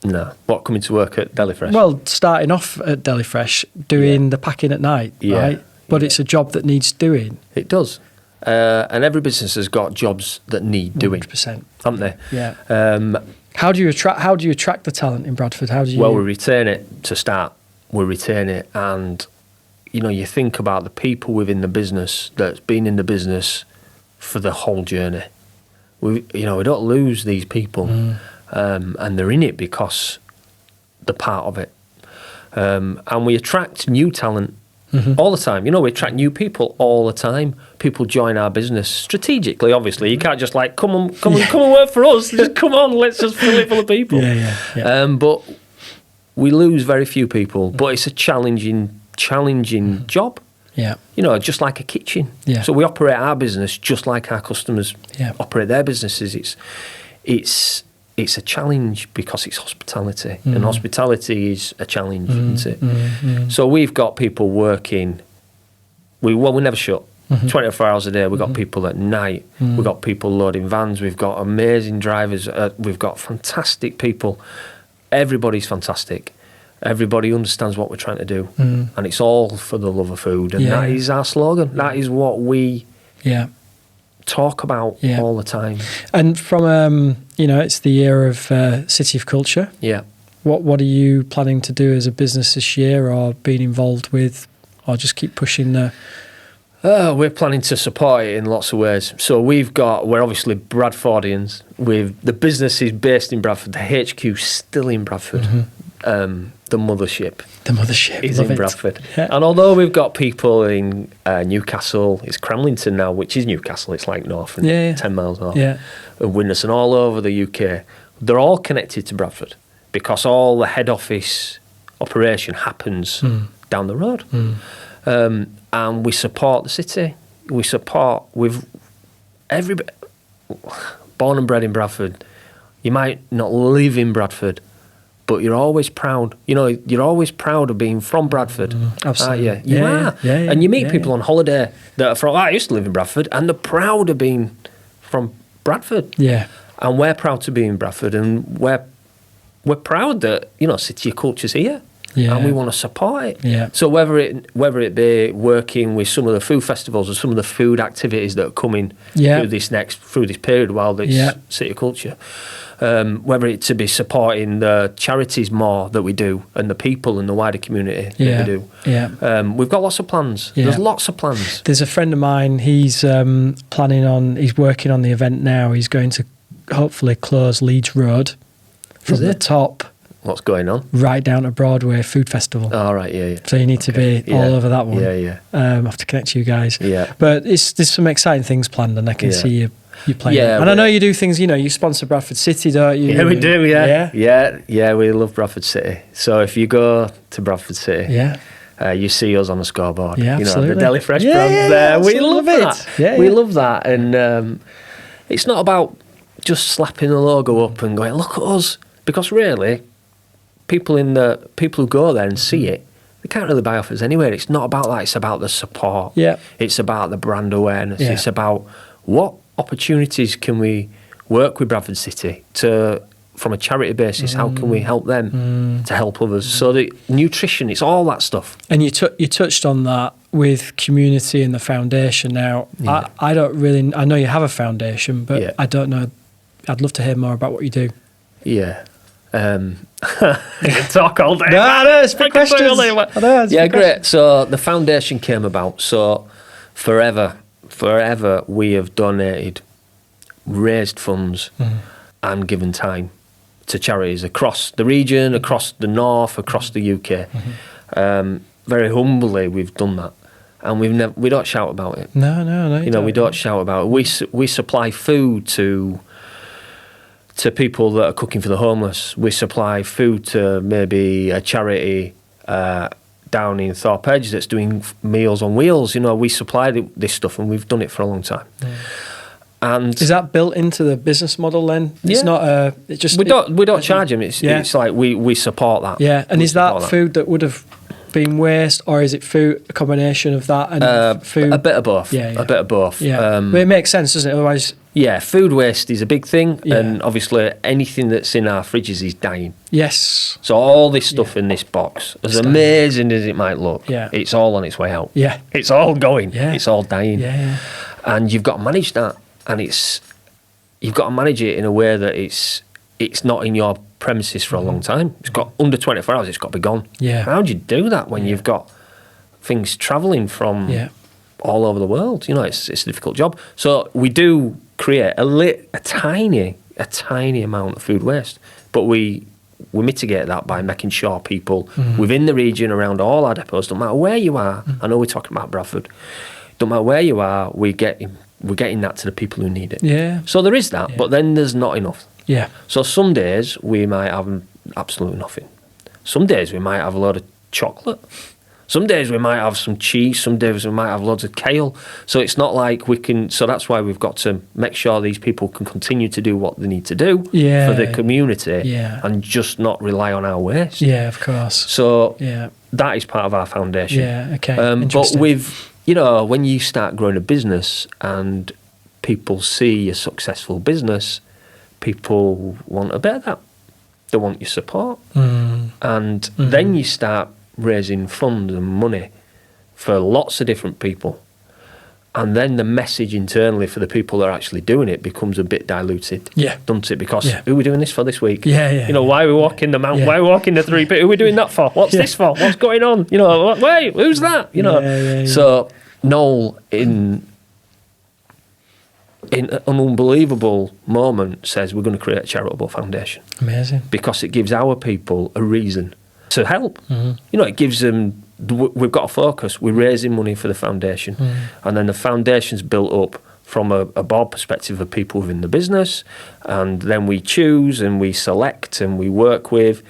No. What, coming to work at DeliFresh? Well, starting off at DeliFresh, doing the packing at night, right? But it's a job that needs doing. It does. And every business has got jobs that need doing. 100%. Haven't they? Yeah. How do you attract the talent in Bradford? Well, we retain it to start. We retain it, and you think about the people within the business that's been in the business for the whole journey. We don't lose these people. And they're in it because they're part of it. And we attract new talent all the time. We attract new people all the time. People join our business strategically, obviously. You can't just come and work for us. Just come on, let's just fill it full of people. But we lose very few people. But it's a challenging job. Yeah. Just like a kitchen. Yeah. So we operate our business just like our customers operate their businesses. It's a challenge because it's hospitality, and hospitality is a challenge, isn't it? So we've got people working. We never shut. 24 hours a day. We've got people at night. We've got people loading vans. We've got amazing drivers. We've got fantastic people. Everybody's fantastic. Everybody understands what we're trying to do, and it's all for the love of food. And that is our slogan. That is what we talk about all the time. And from it's the year of City of Culture. Yeah. What are you planning to do as a business this year, or being involved with, or just keep pushing the? We're planning to support it in lots of ways. So we're obviously Bradfordians. The business is based in Bradford. The HQ is still in Bradford. the mothership. The mothership Is love in it. Bradford. Yeah. And although we've got people in Newcastle, it's Cramlington now, which is Newcastle, it's like north and 10 miles north, Yeah. and Witness and all over the UK, they're all connected to Bradford because all the head office operation happens down the road. And we support the city. We support with everybody. Born and bred in Bradford, you might not live in Bradford, but you're always proud. You know, you're always proud of being from Bradford. Absolutely. Aren't you? You are. Yeah, and you meet yeah, people on holiday that are from, I used to live in Bradford, and they're proud of being from Bradford. Yeah. And we're proud to be in Bradford, and we're proud that, you know, City of Culture's here. Yeah. And we want to support it. Yeah. So whether it be working with some of the food festivals or some of the food activities that are coming through this period while it's City of Culture, whether it to be supporting the charities more that we do and the people and the wider community that we do. Yeah. We've got lots of plans. Yeah. There's lots of plans. There's a friend of mine, he's he's working on the event now. He's going to hopefully close Leeds Road from the top. What's going on? Right down to Broadway Food Festival. Oh, right, yeah. So you need to be all over that one. Yeah. I have to connect you guys. Yeah. But there's some exciting things planned, and I can see you playing. Yeah, and I know you do things, you know, you sponsor Bradford City, don't you? Yeah, we do, yeah, we love Bradford City. So if you go to Bradford City, you see us on the scoreboard. Yeah, you know, absolutely. the DeliFresh brand there. We love it. that. We love that. And it's not about just slapping the logo up and going, look at us. Because really, people who go there and see it, they can't really buy off us anywhere. It's not about that. It's about the support. Yeah. It's about the brand awareness. Yeah. It's about what opportunities can we work with Bradford City to, from a charity basis, how can we help them to help others? So the nutrition, it's all that stuff. And you touched on that with community and the foundation. Now, I don't really, I know you have a foundation, but I don't know. I'd love to hear more about what you do. Yeah. I can talk all day. No, it's big questions. Great. So the foundation came about. So forever we have donated, raised funds and given time to charities across the region, across the north, across the UK. Very humbly we've done that. And we don't shout about it. No. You know, we don't shout about it. We supply food to people that are cooking for the homeless. We supply food to maybe a charity down in Thorpe Edge that's doing Meals on Wheels. You know, we supply this stuff, and we've done it for a long time. And is that built into the business model then? It's not we don't charge them. It's like we support that. Yeah, and is that food that would have been waste, or is it food, a combination of that and food? A bit of both. A bit of both. Yeah. But it makes sense, doesn't it? Otherwise. Yeah, food waste is a big thing, and obviously anything that's in our fridges is dying. Yes. So all this stuff in this box, as amazing as it might look, it's all on its way out. Yeah. It's all going. Yeah. It's all dying. Yeah. And you've got to manage that, and you've got to manage it in a way that it's not in your premises for a long time. It's got under 24 hours. It's got to be gone. Yeah. How do you do that when you've got things travelling from all over the world? You know, it's a difficult job. So we do create a tiny amount of food waste, but we mitigate that by making sure people within the region, around all our depots, don't matter where you are. I know we're talking about Bradford. Don't matter where you are, we're getting that to the people who need it. Yeah. So there is that, but then there's not enough. Yeah. So some days we might have absolutely nothing. Some days we might have a load of chocolate. Some days we might have some cheese. Some days we might have loads of kale. So it's not like we can. So that's why we've got to make sure these people can continue to do what they need to do for the community, and just not rely on our waste. Yeah, of course. So that is part of our foundation. Yeah. Okay. But when you start growing a business and people see a successful business, people want a bit of that. They want your support. And then you start raising funds and money for lots of different people. And then the message internally for the people that are actually doing it becomes a bit diluted. Yeah. Doesn't it? Because who are we doing this for this week? Yeah. You know, why are we walking the mountain? Why are we walking the 3 Who are we doing that for? What's this for? What's going on? You know, wait, who's that? You know. So Noel, in in an unbelievable moment, says we're going to create a charitable foundation. Amazing. Because it gives our people a reason to help. It gives them, we've got a focus, we're raising money for the foundation. And then the foundation's built up from a board perspective of people within the business, and then we choose and we select and we work with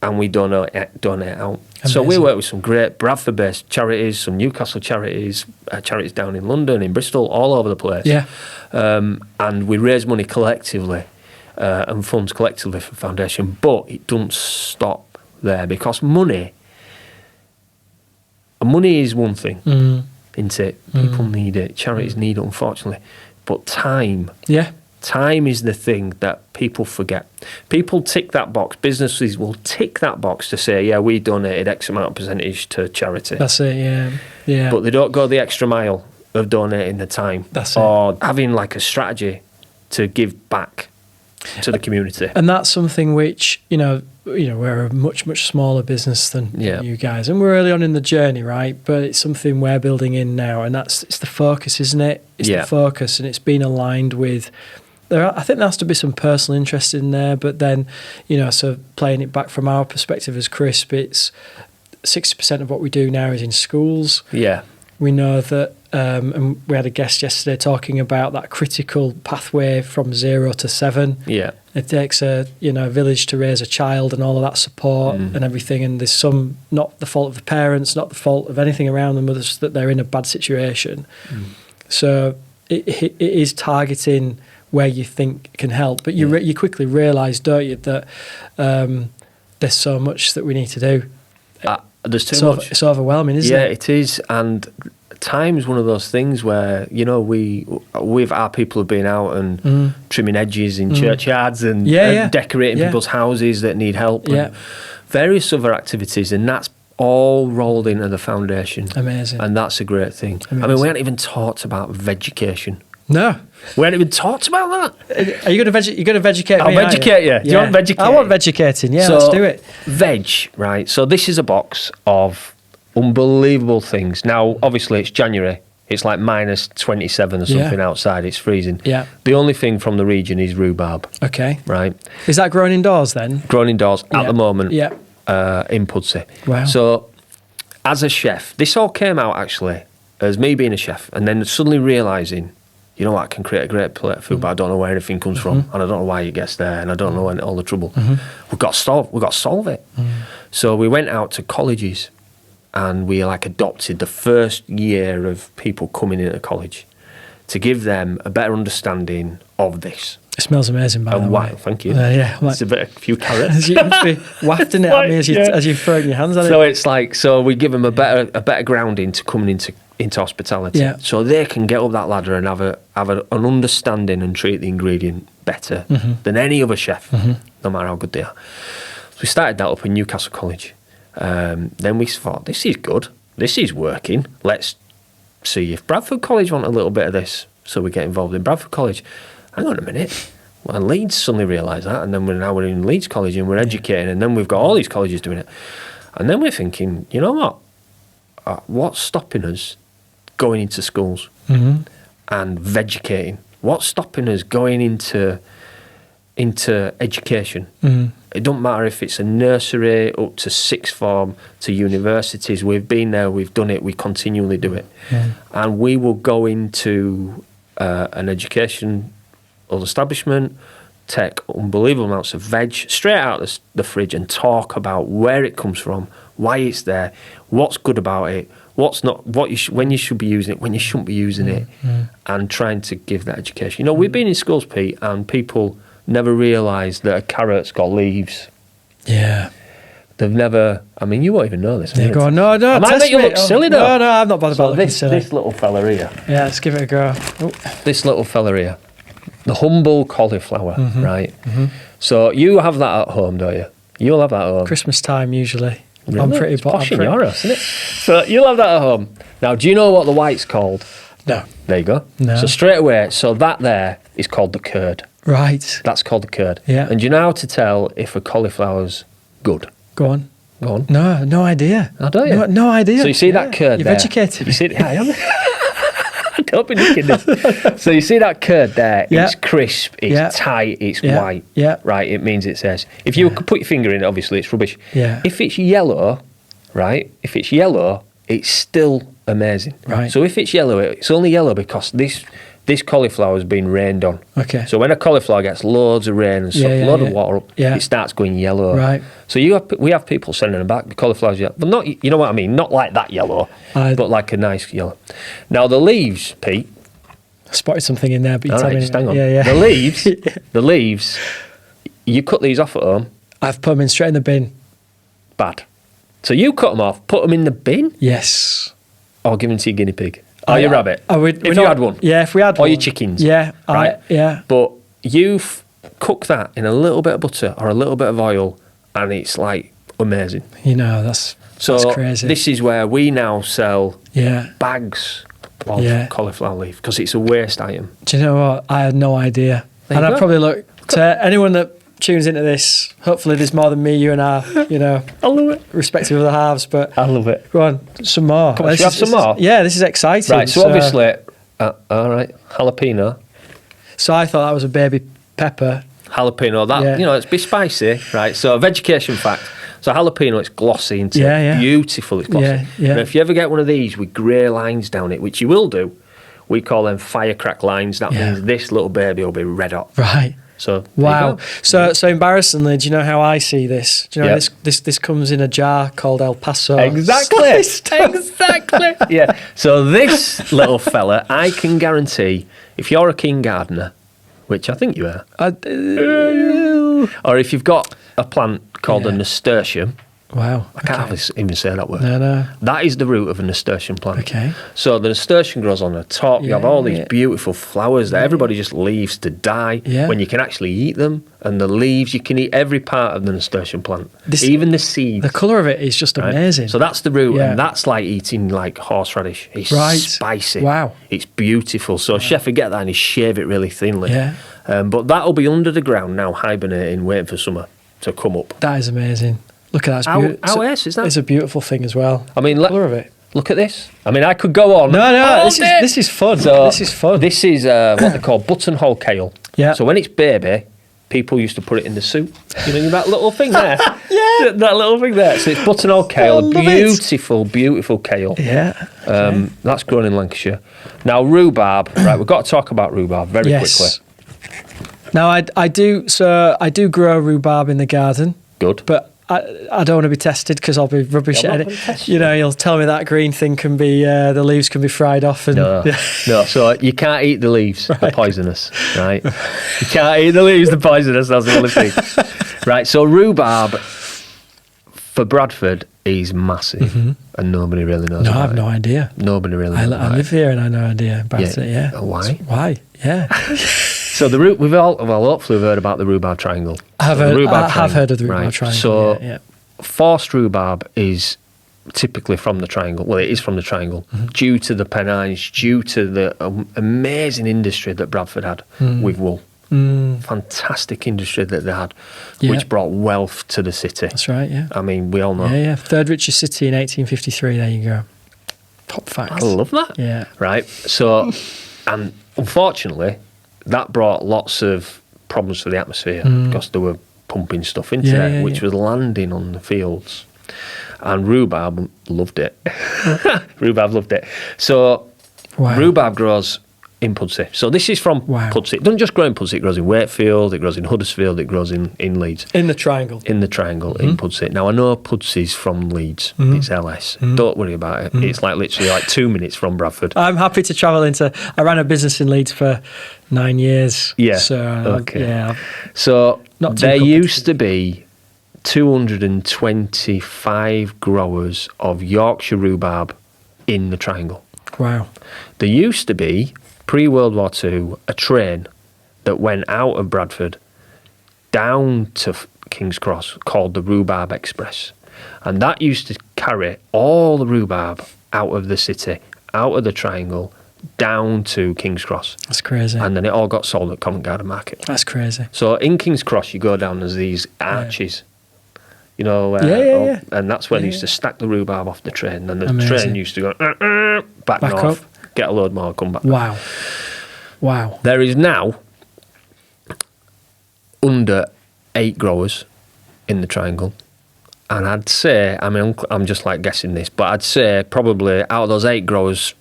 and we donate out. Amazing. So we work with some great Bradford-based charities, some Newcastle charities, charities down in London, in Bristol, all over the place. Yeah. And we raise money collectively and funds collectively for the foundation, but it doesn't stop there, because money is one thing, isn't it? People need it, charities need it, unfortunately, but time is the thing that people forget. People tick that box, businesses will tick that box to say, yeah, we donated X amount of percentage to charity. That's it, yeah. But they don't go the extra mile of donating the time. That's or having like a strategy to give back to the community. And that's something which, we're a much, much smaller business than you guys. And we're early on in the journey, right? But it's something we're building in now. And it's the focus, isn't it? It's the focus. And it's been aligned with... I think there has to be some personal interest in there. But then, so playing it back from our perspective as Crisp, it's 60% of what we do now is in schools. Yeah. We know that, and we had a guest yesterday talking about that critical pathway from 0 to 7. Yeah. It takes a village to raise a child and all of that support and everything. And there's some, not the fault of the parents, not the fault of anything around them, but it's that they're in a bad situation. So it is targeting where you think can help. But you quickly realise, don't you, that there's so much that we need to do. There's too much. It's overwhelming, isn't it? Yeah, it is. And time is one of those things where, with our people have been out and trimming edges in churchyards and decorating people's houses that need help and various other activities, and that's all rolled into the foundation. Amazing. And that's a great thing. Amazing. I mean, we haven't even talked about vegetation. No. We haven't even talked about that. Are you going to vegetate me? I'll vegetate you. Do you want vegetate? I want vegetating, so, let's do it. Veg, right? So this is a box of unbelievable things. Now, obviously, it's January. It's like minus 27 or something outside. It's freezing. Yeah. The only thing from the region is rhubarb. Okay. Right? Is that grown indoors then? Grown indoors at the moment. Yeah. In Pudsey. Wow. So, as a chef, this all came out actually as me being a chef and then suddenly realising, you know what, I can create a great plate of food, but I don't know where anything comes from, and I don't know why it gets there, and I don't know all the trouble. We've got to solve it. So we went out to colleges, and we adopted the first year of people coming into college to give them a better understanding of this. It smells amazing, by the way. Thank you. It's a few carrots. You must be wafting it at me as you're throwing your hands at it. So it's so we give them a better grounding to coming into hospitality, so they can get up that ladder and have an understanding and treat the ingredient better than any other chef, no matter how good they are. So we started that up in Newcastle College. Then we thought, this is good, this is working. Let's see if Bradford College want a little bit of this. So we get involved in Bradford College. Hang on a minute. Well, Leeds suddenly realised that, and then we're in Leeds College and we're educating, and then we've got all these colleges doing it. And then we're thinking, you know what? What's stopping us going into schools and vegecating? What's stopping us going into education? It don't matter if it's a nursery up to sixth form to universities. We've been there, we've done it, we continually do it. And we will go into an education or establishment, take unbelievable amounts of veg straight out of the fridge and talk about where it comes from, why it's there, what's good about it, what's not, when you should be using it, when you shouldn't be using it, and trying to give that education. We've been in schools, Pete, and people never realise that a carrot's got leaves. Yeah. They've never, you won't even know this. Yeah, go on. No, I might make you look silly, though. No, I'm not bothered about looking silly. This little fella here. Yeah, let's give it a go. Oh. This little fella here. The humble cauliflower, right? So you have that at home, don't you? You'll have that at home. Christmas time, usually. Really? I'm pretty posh in your house, isn't it? So you'll have that at home. Now, do you know what the white's called? No. There you go. No. So straight away, that there is called the curd. Right. That's called the curd. Yeah. And do you know how to tell if a cauliflower's good? Go on. Go on. No idea. Oh, don't you? No idea. So you see that curd You've there? educated me. You see it? Yeah, I am. can't be nicking this. So you see that curd there? Yeah. It's crisp, it's tight, it's white. Yeah. Right, it means it says. If you could put your finger in it, obviously it's rubbish. Yeah. If it's yellow, right, it's still amazing. Right. So if it's yellow, it's only yellow because this cauliflower has been rained on. Okay. So when a cauliflower gets loads of rain and a lot of water up, it starts going yellow. Right. So we have people sending them back. The cauliflower's yellow. But not, you know what I mean? Not like that yellow, but like a nice yellow. Now the leaves, Pete. I spotted something in there, but you tell me. Just hang on. Yeah. The leaves, you cut these off at home. I've put them in straight in the bin. Bad. So you cut them off, put them in the bin? Yes. Or give them to your guinea pig? Or your rabbit? If you had one? Yeah, if we had or one. Or your chickens? Yeah. Right? Yeah. But you cook that in a little bit of butter or a little bit of oil and it's like amazing. You know, that's crazy. This is where we now sell bags of cauliflower leaf because it's a waste item. Do you know what? I had no idea. There and you I'd go. probably look to anyone that tunes into this. Hopefully there's more than me, you and I, I love it. Respective of the halves, but I love it. Go on, some more. Come on, should we have some more? Yeah, this is exciting. Right, so obviously, all right, jalapeno. So I thought that was a baby pepper. Jalapeno, it's be spicy, right? So, education fact. So, jalapeno, it's glossy and beautiful, it's glossy. Yeah. And if you ever get one of these with grey lines down it, which you will do, we call them firecrack lines. That means this little baby will be red hot. Right. So wow. So embarrassingly, do you know how I see this? Do you know this comes in a jar called El Paso? Exactly. Exactly. Yeah. So this little fella, I can guarantee, if you're a keen gardener, which I think you are, or if you've got a plant called a nasturtium. Wow. I can't even say that word. No. That is the root of a nasturtium plant. Okay. So the nasturtium grows on the top. You have all these beautiful flowers that everybody just leaves to die when you can actually eat them. And the leaves, you can eat every part of the nasturtium plant, even the seeds. The colour of it is just amazing. So that's the root, and that's like eating like horseradish. It's spicy. Wow. It's beautiful. So Chef would get that and he'd shave it really thinly. Yeah. But that'll be under the ground now, hibernating, waiting for summer to come up. That is amazing. Look at that. How is that? It's a beautiful thing as well. I mean, the colour of it. Look at this. I mean, I could go on. No. This is fun. This is fun. This is what they call buttonhole kale. Yeah. So when it's baby, people used to put it in the soup. You know that little thing there. That little thing there. So it's buttonhole kale. Beautiful kale. Yeah. That's grown in Lancashire. Now rhubarb. Right, we've got to talk about rhubarb very quickly. Now I do grow rhubarb in the garden. Good. But I don't want to be tested because I'll be rubbish at it. You'll tell me that green thing can be the leaves can be fried off. And no. So you can't eat the leaves. They're poisonous, right? You can't eat the leaves. They're poisonous. That's the only thing. Right. So rhubarb for Bradford is massive, and nobody really knows. No, I have no idea. Nobody really knows. I live here and I have no idea about it. Yeah. Why? Why? Yeah. So hopefully we've heard about the rhubarb triangle. I have heard of the rhubarb triangle. So forced rhubarb is typically from the triangle. Well, it is from the triangle due to the Pennines, due to the amazing industry that Bradford had with wool. Fantastic industry that they had, which brought wealth to the city. That's right, yeah. I mean, we all know. Yeah. Third richest city in 1853, there you go. Top facts. I love that. Yeah. Right, so, and unfortunately, that brought lots of problems for the atmosphere because they were pumping stuff into it, which was landing on the fields. And rhubarb loved it. Rhubarb loved it. So rhubarb grows in Pudsey. So this is from Pudsey. It doesn't just grow in Pudsey. It grows in Wakefield, it grows in Huddersfield, it grows in Leeds. In the triangle. In the triangle, in Pudsey. Now, I know Pudsey's from Leeds. It's LS. Don't worry about it. It's literally 2 minutes from Bradford. I'm happy to travel I ran a business in Leeds for 9 years. Yeah. So, So there used to be 225 growers of Yorkshire rhubarb in the triangle. Wow. There used to be, pre-World War II, a train that went out of Bradford down to King's Cross called the Rhubarb Express. And that used to carry all the rhubarb out of the city, out of the triangle, down to King's Cross. That's crazy. And then it all got sold at Covent Garden Market. That's crazy. So in King's Cross, you go down, there's these arches. And that's where they used to stack the rhubarb off the train. And the train used to go back north. get a load more, come back. Wow. There is now under 8 growers in the triangle. And I'd say, I mean, I'm just like guessing this, but I'd say probably out of those 8 growers,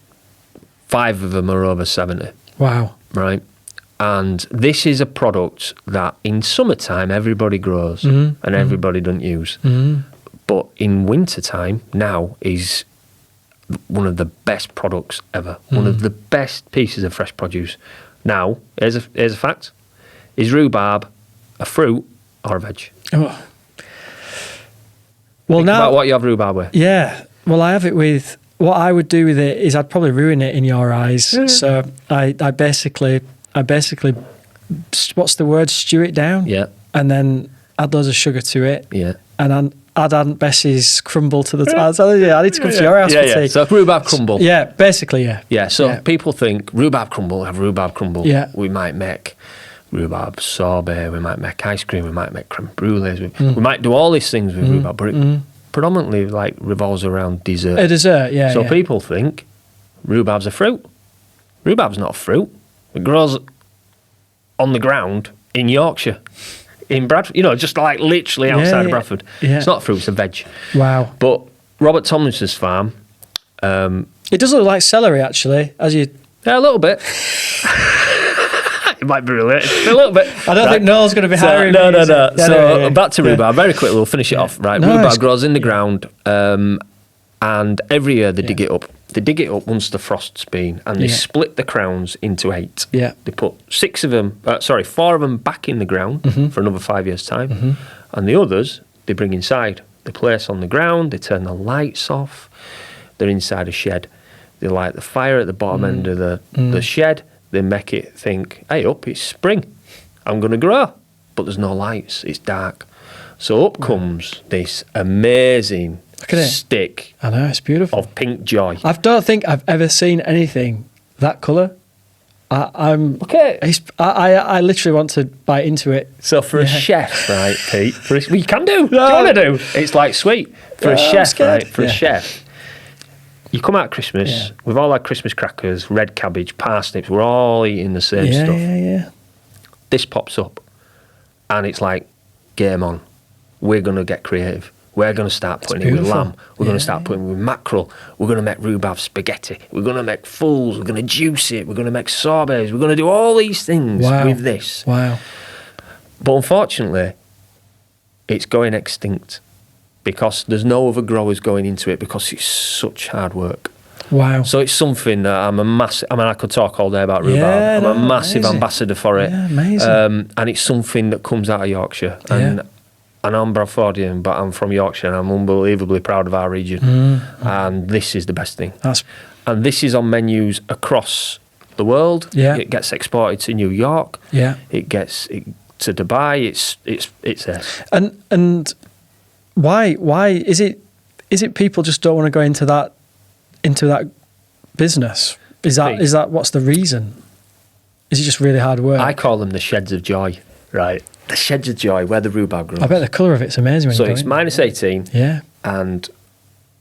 5 of them are over 70. Wow. Right? And this is a product that in summertime everybody grows and everybody doesn't use. But in wintertime now is one of the best products ever. One of the best pieces of fresh produce. Now, here's a fact. Is rhubarb a fruit or a veg? Oh. Well, Think now about what you have rhubarb with. Yeah. Well, I have it with. What I would do with it is I'd probably ruin it in your eyes. So I basically, what's the word? Stew it down. Yeah. And then add loads of sugar to it. Yeah. And then add Aunt Bessie's crumble to the. I need to come to your house for tea. So rhubarb crumble. Yeah. Basically, yeah. Yeah. So people think rhubarb crumble. Have rhubarb crumble. Yeah. We might make rhubarb sorbet. We might make ice cream. We might make creme brulees. We might do all these things with rhubarb, but it predominantly like revolves around dessert. A dessert, yeah. So people think rhubarb's a fruit. Rhubarb's not a fruit. It grows on the ground in Yorkshire, in Bradford. Just like literally outside of Bradford. Yeah. It's not a fruit. It's a veg. Wow. But Robert Tomlinson's farm. It does look like celery, actually, as you. Yeah, a little bit. It might be related a little bit. I don't think Noel's going to be hiring me. No. Yeah, So back to rhubarb. Very quickly, we'll finish it off. Right, No, rhubarb grows in the ground, and every year they dig it up. They dig it up once the frost's been, and they split the crowns into 8. Yeah. They put 4 of them back in the ground for another 5 years' time, and the others they bring inside. They place on the ground. They turn the lights off. They're inside a shed. They light the fire at the bottom end of the shed. They make it think, hey, it's spring. I'm going to grow. But there's no lights. It's dark. So up comes this amazing stick I know, it's beautiful. of pink joy. I don't think I've ever seen anything that colour. I'm Okay. I literally want to bite into it. So for a chef, right, Pete, you can do. Do you want to do? It's like sweet. For a chef, right, for a chef. You come out at Christmas, we've all had Christmas crackers, red cabbage, parsnips, we're all eating the same stuff. Yeah. This pops up and it's like, game on. We're going to get creative. We're going to start putting it with lamb. We're going to start putting it with mackerel. We're going to make rhubarb spaghetti. We're going to make fools. We're going to juice it. We're going to make sorbets. We're going to do all these things with this. Wow. But unfortunately, it's going extinct. Because there's no other growers going into it because it's such hard work. Wow. So it's something that I'm a massive... I mean, I could talk all day about rhubarb. I'm a massive ambassador for it. Yeah, amazing. And it's something that comes out of Yorkshire. And I'm Bradfordian, but I'm from Yorkshire and I'm unbelievably proud of our region. And this is the best thing. And this is on menus across the world. Yeah. It gets exported to New York. Yeah. It gets to Dubai. It's there. And why is it people just don't want to go into that business? Is that what's the reason? Is it just really hard work? I call them the sheds of joy, right? The sheds of joy where the rhubarb grows. I bet the colour of it's amazing. So it's minus 18. Yeah. And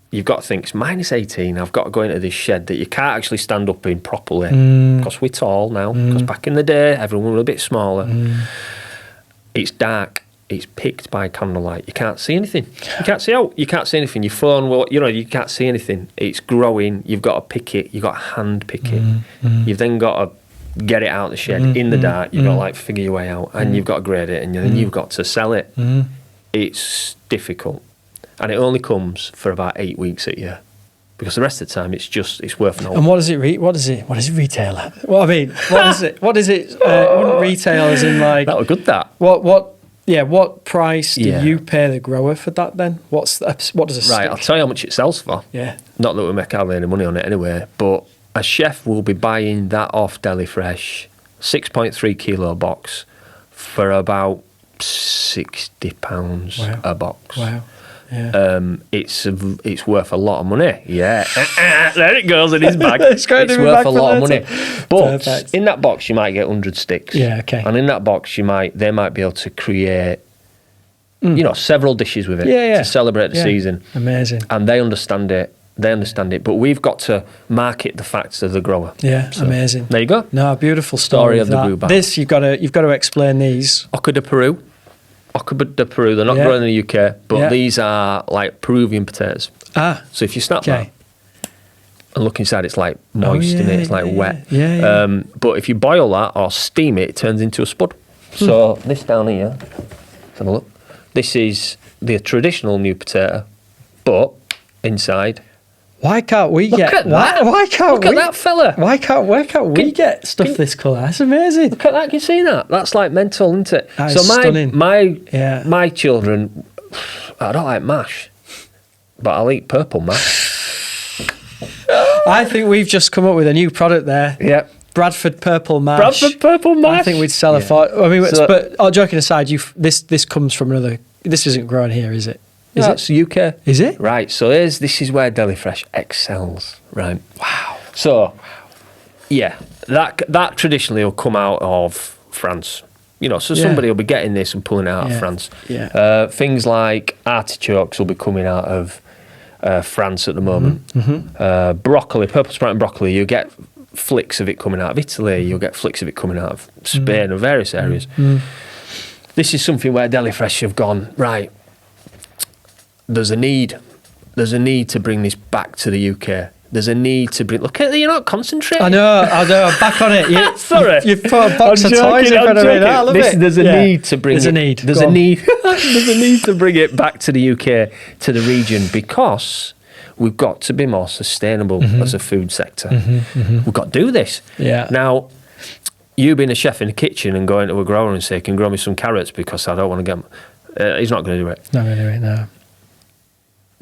you've got to think, it's minus 18. I've got to go into this shed that you can't actually stand up in properly because we're tall now. Because back in the day, everyone was a bit smaller. It's dark. It's picked by candlelight. You can't see anything. You can't see out. You can't see anything. Your phone, you can't see anything. It's growing. You've got to pick it. You've got to hand pick it. You've then got to get it out of the shed in the dark. You've got to figure your way out, and you've got to grade it, and then you've got to sell it. It's difficult, and it only comes for about 8 weeks a year. Because the rest of the time, it's worth no. And what does it retail at? Well, I mean, what is it? Wouldn't retail as in like that was good. That what price do you pay the grower for that then? What does a stick? Right, I'll tell you how much it sells for. Yeah. Not that we make hardly any money on it anyway, but a chef will be buying that off DeliFresh, 6.3 kilo box, for about £60 a box. Wow. Yeah. It's worth a lot of money. Yeah. There it goes in his bag. It's worth a lot of money. But Perfect. in that box you might get 100 sticks. Yeah, okay. And in that box they might be able to create several dishes with it to celebrate the season. Amazing. And they understand it. They understand it, but we've got to market the facts of the grower. Yeah, So, amazing. There you go. No, beautiful story of the that. rhubarb. This you've got to explain these. Oca de Peru. They're not grown in the UK, but these are like Peruvian potatoes. So if you snap that and look inside, it's like moist in it. It's like wet. But if you boil that or steam it, it turns into a spud. So this down here, let's have a look. This is the traditional new potato, but inside. Why can't we Look get at that? Why can't Look we? at that fella. Why can't we get stuff this colour? That's amazing. Look at that. Can you see that? That's like mental, isn't it? That is stunning. My children, I don't like mash, but I'll eat purple mash. I think we've just come up with a new product there. Yeah. Bradford purple mash. Bradford purple mash. I think we'd sell it for. I mean, but all joking aside, this comes from another. This isn't grown here, is it? Is That's UK. Is it? Right. So this is where DeliFresh excels. Right. Wow. So, yeah, that traditionally will come out of France. You know, so somebody will be getting this and pulling it out of France. Yeah. Things like artichokes will be coming out of France at the moment. Broccoli, purple sprouting broccoli, you get flicks of it coming out of Italy. You'll get flicks of it coming out of Spain and various areas. This is something where DeliFresh have gone, right, there's a need to bring this back to the UK. There's a need to bring. Look at you're not concentrating. I know. I'm back on it. Sorry, you've put a box of toys in front of me. I love it. There's a need to bring. There's a need. There's a need. There's a need to bring it back to the UK, to the region, because we've got to be more sustainable as a food sector. We've got to do this. Yeah. Now, you being a chef in the kitchen and going to a grower and say, "Can you grow me some carrots because I don't want to get them," he's not going to do it. Not going to do it. No.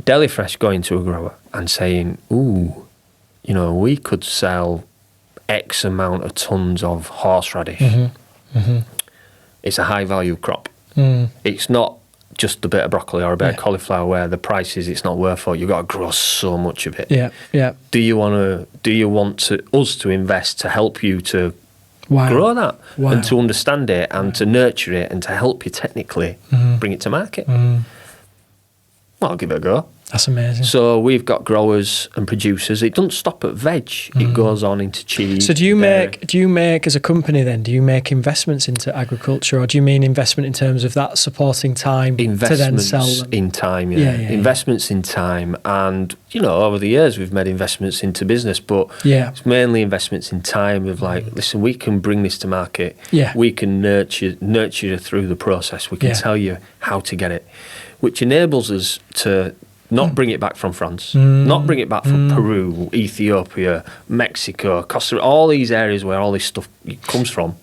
DeliFresh going to a grower and saying, "Ooh, you know, we could sell X amount of tons of horseradish." It's a high value crop. It's not just a bit of broccoli or a bit of cauliflower where the price is it's not worth it. You've got to grow so much of it. Yeah. Do you want us to invest to help you to grow that and to understand it and to nurture it and to help you technically bring it to market? Well, I'll give it a go. That's amazing. So we've got growers and producers. It doesn't stop at veg. It goes on into cheese. So do you make as a company then, do you make investments into agriculture, or do you mean investment in terms of that supporting time to then sell them? In time, investments in time. And, you know, over the years we've made investments into business, but it's mainly investments in time of like, listen, we can bring this to market. We can nurture you through the process. We can tell you how to get it, which enables us to not bring it back from France, not bring it back from Peru, Ethiopia, Mexico, Costa Rica, all these areas where all this stuff comes from,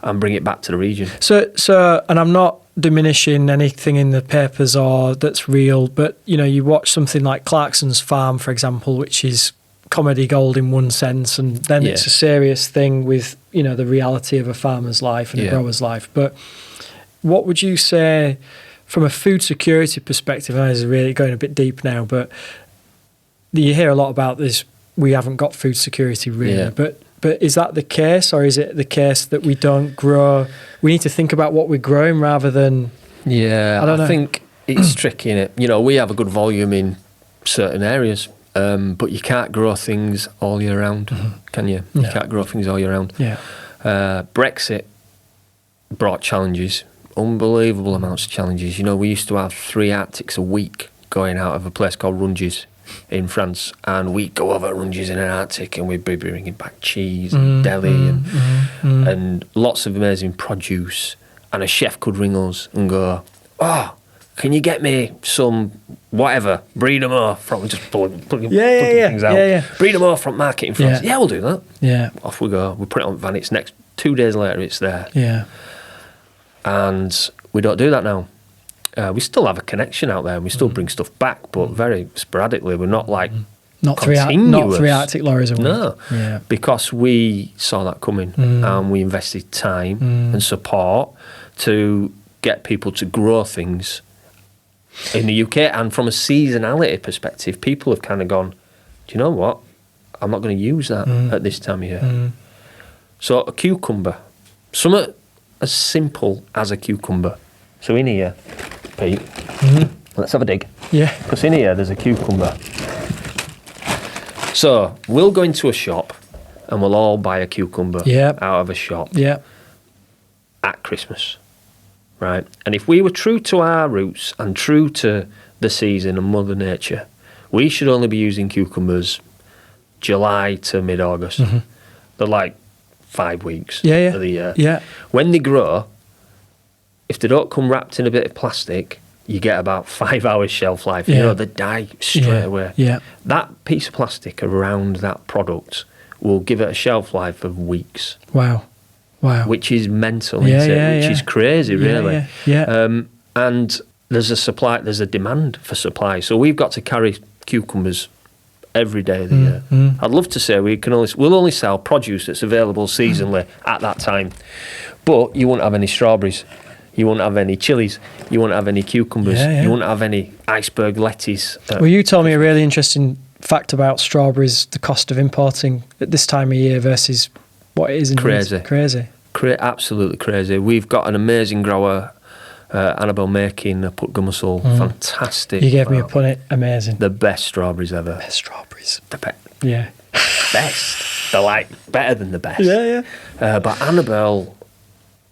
and bring it back to the region. So, and I'm not diminishing anything in the papers or that's real, but, you know, you watch something like Clarkson's Farm, for example, which is comedy gold in one sense, and then it's a serious thing with, you know, the reality of a farmer's life and a grower's life. But what would you say, from a food security perspective, and this is really going a bit deep now, but you hear a lot about this, we haven't got food security really, but is that the case, or is it the case that we don't grow, we need to think about what we're growing rather than... I think it's tricky, innit? You know, we have a good volume in certain areas, but you can't grow things all year round, can you? You can't grow things all year round. Brexit brought challenges, unbelievable amounts of challenges. You know, we used to have 3 Arctics a week going out of a place called Runges in France, and we'd go over Runges in an Arctic and we'd be bringing back cheese and deli and lots of amazing produce, and a chef could ring us and go, "Oh, can you get me some whatever, breed them off from," just plugging things out. Breed them off from market in France. Yeah, we'll do that. Off we go. We put it on van. It's next 2 days later, it's there. And we don't do that now. We still have a connection out there, and we still bring stuff back, but very sporadically. We're not like not three Arctic lorries a week. No, because we saw that coming, and we invested time and support to get people to grow things in the UK. And from a seasonality perspective, people have kind of gone, do you know what? I'm not going to use that at this time of year. So a cucumber, something as simple as a cucumber. So in here, Pete, let's have a dig. Yeah. Because in here there's a cucumber. So we'll go into a shop and we'll all buy a cucumber Yep. out of a shop Yeah. at Christmas, right? And if we were true to our roots and true to the season and Mother Nature, we should only be using cucumbers July to mid-August. They're like 5 weeks Yeah. of the year. Yeah. When they grow, if they don't come wrapped in a bit of plastic, you get about 5 hours shelf life. You Yeah. know, they die straight away. Yeah. That piece of plastic around that product will give it a shelf life of weeks, Wow. which is mental, Yeah, isn't it? yeah, Which yeah. is crazy, really. Yeah. And there's a demand for supply. So we've got to carry cucumbers every day of the year. I'd love to say we'll only sell produce that's available seasonally at that time, but you won't have any strawberries, you won't have any chilies, you won't have any cucumbers, Yeah. you won't have any iceberg lettuce. Well, you told me a really interesting fact about strawberries, the cost of importing at this time of year versus what it is in Crazy. Crazy. Absolutely crazy. We've got an amazing grower, Annabelle making a Put Gummersall, fantastic. You gave me a punnet. Amazing. The best strawberries ever. Best strawberries. The Yeah. best. They're like better than the best. Yeah. But Annabelle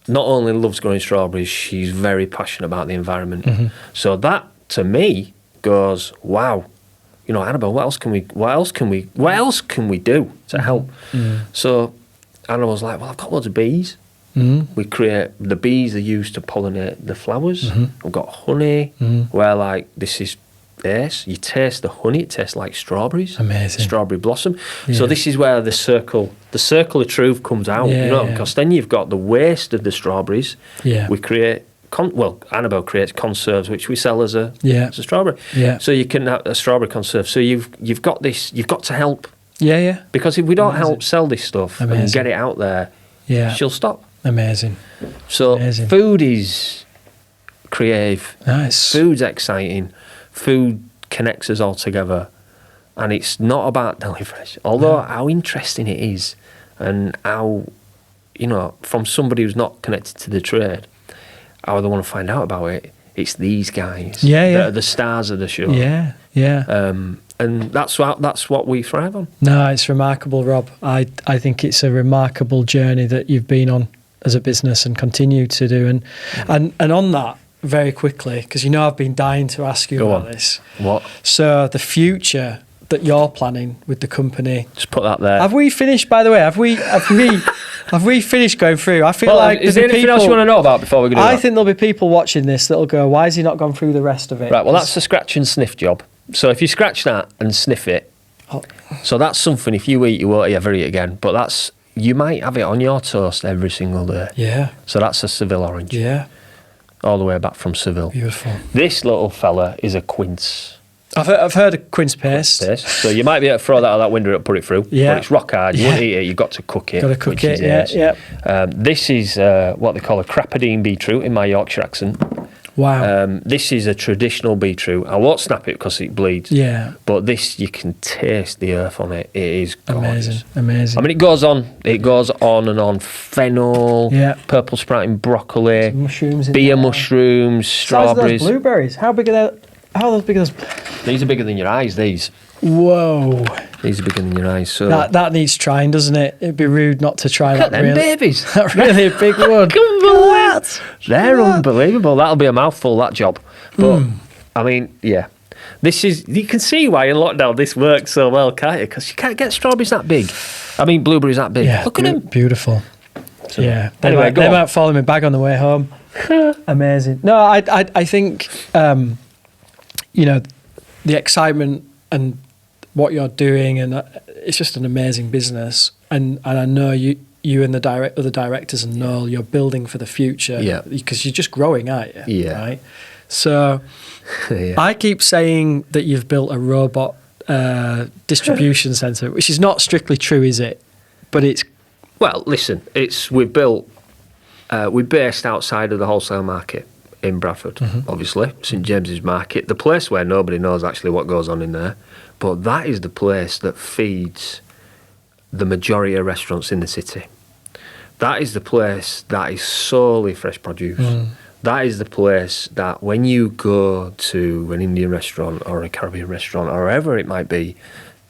not only loves growing strawberries, she's very passionate about the environment. So that to me goes, wow. You know, Annabelle, what else can we do to help? So Annabelle's like, well, I've got loads of bees. We create, the bees are used to pollinate the flowers. We've got honey, where like this is ace. You taste the honey, it tastes like strawberries. Amazing. Strawberry blossom. Yeah. So this is where the circle of truth comes out, Yeah, you know, yeah. because then you've got the waste of the strawberries. Yeah. We create, Annabelle creates conserves, which we sell as a strawberry. Yeah. So you can have a strawberry conserve. So you've got to help. Yeah. Because if we don't Amazing. help sell this stuff and Amazing. get it out there, Yeah. she'll stop. Amazing. So Amazing. food is creative. Nice. Food's exciting. Food connects us all together. And it's not about DeliFresh. Although how interesting it is and how, you know, from somebody who's not connected to the trade, how they want to find out about it, it's these guys that are the stars of the show. Yeah. And that's what we thrive on. No, it's remarkable, Rob. I think it's a remarkable journey that you've been on as a business and continue to do. And on that, very quickly, because you know I've been dying to ask you about this. What? So the future that you're planning with the company. Just put that there. Have we finished, by the way? Have we finished going through? I feel like is there anything else you want to know about before we go do I that? think there'll be people watching this that'll go, why has he not gone through the rest of it? Right, well, that's the scratch and sniff job. So if you scratch that and sniff it, so that's something, if you eat, you won't ever eat again. But you might have it on your toast every single day. Yeah. So that's a Seville orange. Yeah. All the way back from Seville. Beautiful. This little fella is a quince. I've heard of quince paste. So you might be able to throw that out that window and put it through. Yeah. But it's rock hard. You won't eat it. You've got to cook it. Got to cook which it, is yeah. This is what they call a crapadine beetroot in my Yorkshire accent. Wow. This is a traditional beetroot. I won't snap it because it bleeds. Yeah. But this, you can taste the earth on it. It is gorgeous. Amazing. I mean, it goes on and on. Fennel, purple sprouting broccoli, mushrooms, beer mushrooms, strawberries. Those blueberries. How big are they? How are those big as? These are bigger than your eyes. These. Whoa. These are bigger than your eyes. So that needs trying, doesn't it? It'd be rude not to try that. Them babies. That really big one. They're unbelievable. That'll be a mouthful, that job. But I mean, yeah. You can see why in lockdown this works so well, can't you? Because you can't get strawberries that big. I mean, blueberries that big. Yeah, look at them. Beautiful. So, yeah. Anyway, they might fall in my bag on the way home. Amazing. No, I think, you know, the excitement and what you're doing, and it's just an amazing business. And I know you and the other directors and Noel, you're building for the future. Yeah. Because you're just growing, aren't you? Yeah. Right? So I keep saying that you've built a robot distribution centre, which is not strictly true, is it? But it's... Well, listen, we're based outside of the wholesale market in Bradford, obviously, St James's Market, the place where nobody knows actually what goes on in there. But that is the place that feeds the majority of restaurants in the city. That is the place that is solely fresh produce. That is the place that when you go to an Indian restaurant or a Caribbean restaurant or wherever it might be,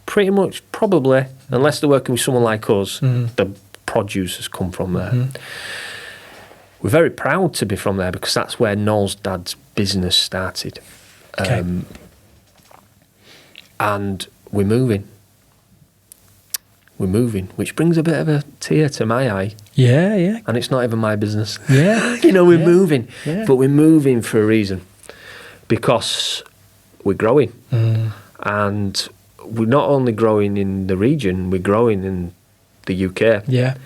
pretty much, probably, unless they're working with someone like us, the produce has come from there. We're very proud to be from there because that's where Noel's dad's business started. Okay. And we're moving. We're moving, which brings a bit of a tear to my eye. Yeah, yeah. And it's not even my business. Yeah. We're moving. Yeah. But we're moving for a reason. Because we're growing. And we're not only growing in the region, we're growing in the UK. Yeah.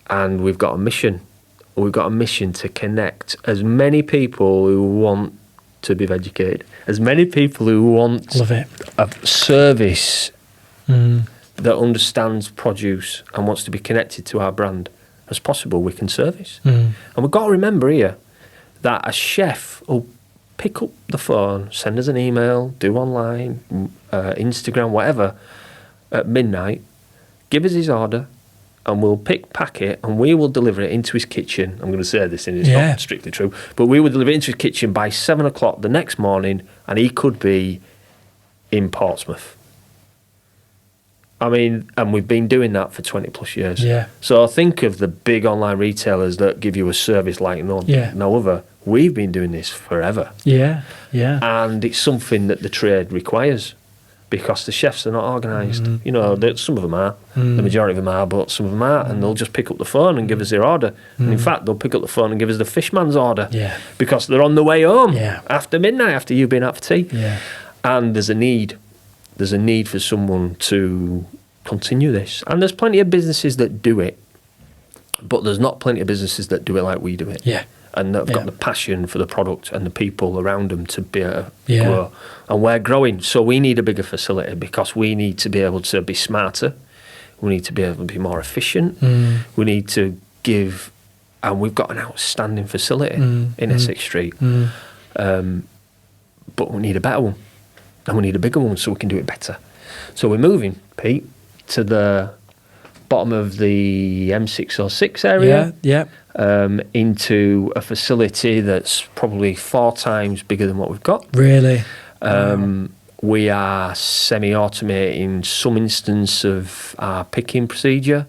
And we've got a mission. We've got a mission to connect as many people who want to be educated, as many people who want Love it. a service that understands produce and wants to be connected to our brand as possible, we can service. And we've got to remember here that a chef will pick up the phone, send us an email, do online, Instagram, whatever, at midnight, give us his order, and we'll pack it, and we will deliver it into his kitchen. I'm going to say this, and it's not strictly true, but we will deliver it into his kitchen by 7 o'clock the next morning, and he could be in Portsmouth. I mean, and we've been doing that for 20 plus years. Yeah. So think of the big online retailers that give you a service like no other. We've been doing this forever. Yeah, yeah. And it's something that the trade requires because the chefs are not organised. Some of them are. The majority of them are, but some of them aren't. And they'll just pick up the phone and give us their order. And in fact, they'll pick up the phone and give us the fishman's order. Yeah. Because they're on the way home after midnight, after you've been out for tea. Yeah. And there's a need. There's a need for someone to continue this. And there's plenty of businesses that do it, but there's not plenty of businesses that do it like we do it. Yeah. And they've got the passion for the product and the people around them to be able to grow. And we're growing, so we need a bigger facility because we need to be able to be smarter. We need to be able to be more efficient. We need to give, and we've got an outstanding facility in Essex Street. But we need a better one. And we need a bigger one so we can do it better. So we're moving, Pete, to the bottom of the M606 area. Into a facility that's probably 4 times bigger than what we've got. Really? We are semi-automating some instance of our picking procedure.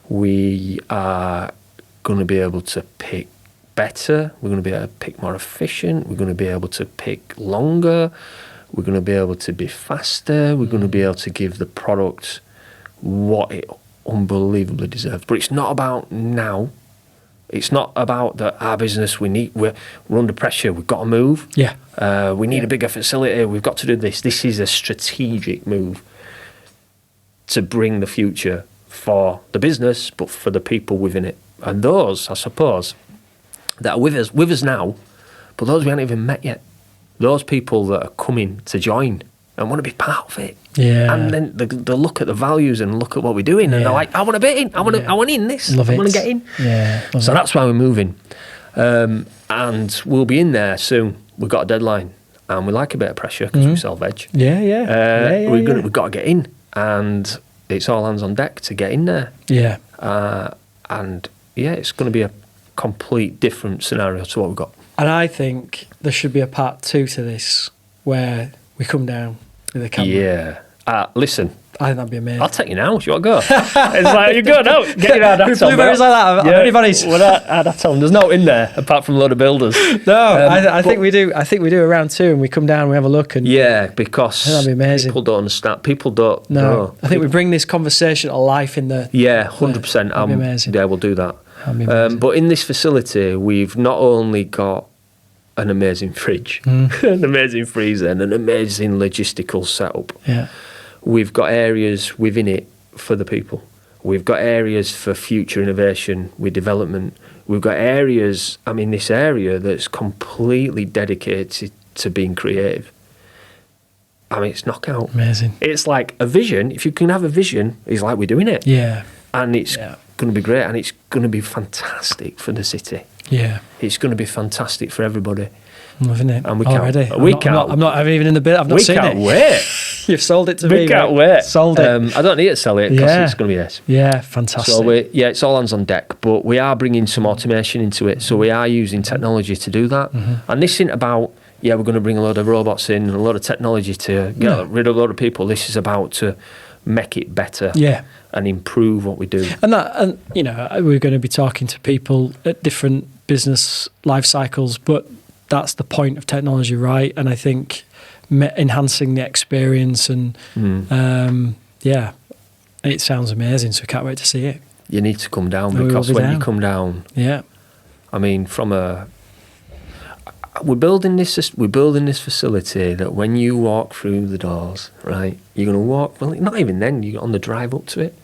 We are going to be able to pick better. We're going to be able to pick more efficient. We're going to be able to pick longer. We're going to be able to be faster. We're going to be able to give the product what it unbelievably deserves. But it's not about now. It's not about that our business, we're under pressure, we've got to move. Yeah. We need a bigger facility, we've got to do this. This is a strategic move to bring the future for the business, but for the people within it. And those, I suppose, that are with us now, but those we haven't even met yet. Those people that are coming to join and want to be part of it. Yeah. And then they look at the values and look at what we're doing and they're like, I want to be in. I want in this. Love I want it. to get in. Yeah. So that's why we're moving. And we'll be in there soon. We've got a deadline. And we like a bit of pressure because we sell veg. We've got to get in. And it's all hands on deck to get in there. Yeah. It's going to be a complete different scenario to what we've got. And I think there should be a part 2 to this where we come down with a camera. Yeah. Listen. I think that'd be amazing. I'll take you now. Do you want to go? It's like, you go now. Get your hard hat on. Blueberries like that. How many bunnies? Well, hard hat on. There's no in there apart from a load of builders. No, I think we do. I think we do a round 2 and we come down and we have a look. And because that'd be amazing. People don't understand. People don't know. I think we bring this conversation to life in the... 100%. That'd be amazing. Yeah, we'll do that. That'd be amazing. But in this facility, we've not only got an amazing fridge, an amazing freezer, and an amazing logistical setup. Yeah. We've got areas within it for the people. We've got areas for future innovation with development. We've got areas, this area that's completely dedicated to being creative. It's knockout. Amazing. It's like a vision. If you can have a vision, it's like we're doing it. Yeah. And it's going to be great, and it's going to be fantastic for the city. Yeah. It's going to be fantastic for everybody. I'm loving it. And we already. can't. I'm not even in the bit. I've not seen it. We can't wait. You've sold it to me. We can't wait. Sold it. I don't need to sell it because it's going to be this. Yeah, fantastic. So it's all hands on deck, but we are bringing some automation into it. So we are using technology to do that. And this isn't about, we're going to bring a load of robots in and a lot of technology to get rid of a lot of people. This is about to make it better and improve what we do. And you know, we're going to be talking to people at different business life cycles, but that's the point of technology, right? And I think enhancing the experience and it sounds amazing, so I can't wait to see it. You need to come down, because when you come down, I mean, we're building this facility that when you walk through the doors, right, you're going to walk, well, not even then, you're on the drive up to it,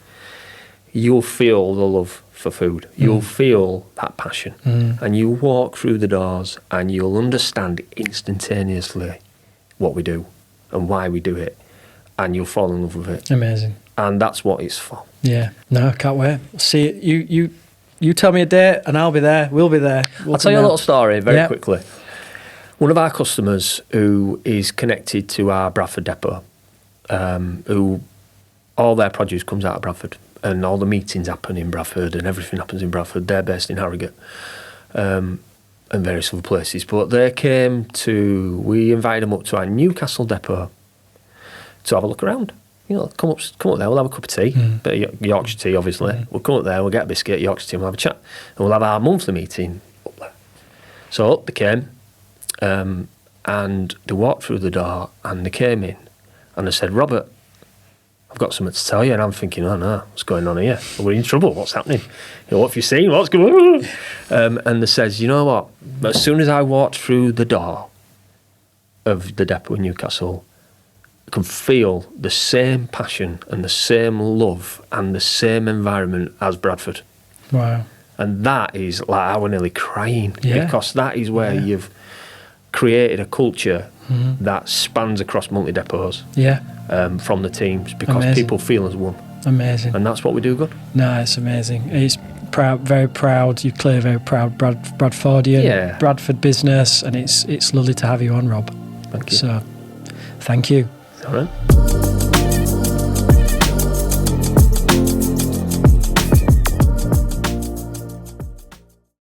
you'll feel the love for food. You'll feel that passion. And you walk through the doors and you'll understand instantaneously what we do and why we do it, and you'll fall in love with it. Amazing. And that's what it's for. Yeah. No, I can't wait. See it. You tell me a date and I'll be there. We'll be there. I'll tell you a little story very quickly. One of our customers who is connected to our Bradford depot, who all their produce comes out of Bradford and all the meetings happen in Bradford and everything happens in Bradford. They're based in Harrogate and various other places. But they we invited them up to our Newcastle depot to have a look around. You know, come up there, we'll have a cup of tea, bit of Yorkshire tea, obviously. We'll come up there, we'll get a biscuit, Yorkshire tea, and we'll have a chat. And we'll have our monthly meeting up there. So up they came, and they walked through the door, and they came in, and they said, "Robert, I've got something to tell you." And I'm thinking, oh no, what's going on here? We're in trouble, what's happening? You know, what have you seen? What's going on? And they says, you know what? As soon as I walked through the door of the depot in Newcastle, I can feel the same passion and the same love and the same environment as Bradford. Wow. And that is like, I was nearly crying, because that is where you've created a culture that spans across multi-depots from the teams, because people feel as one. Amazing. And that's what we do good. No, it's amazing. It's proud, very proud. You're clearly very proud Bradfordian, Bradford business, and it's lovely to have you on, Rob. Thank you. So, thank you. All right.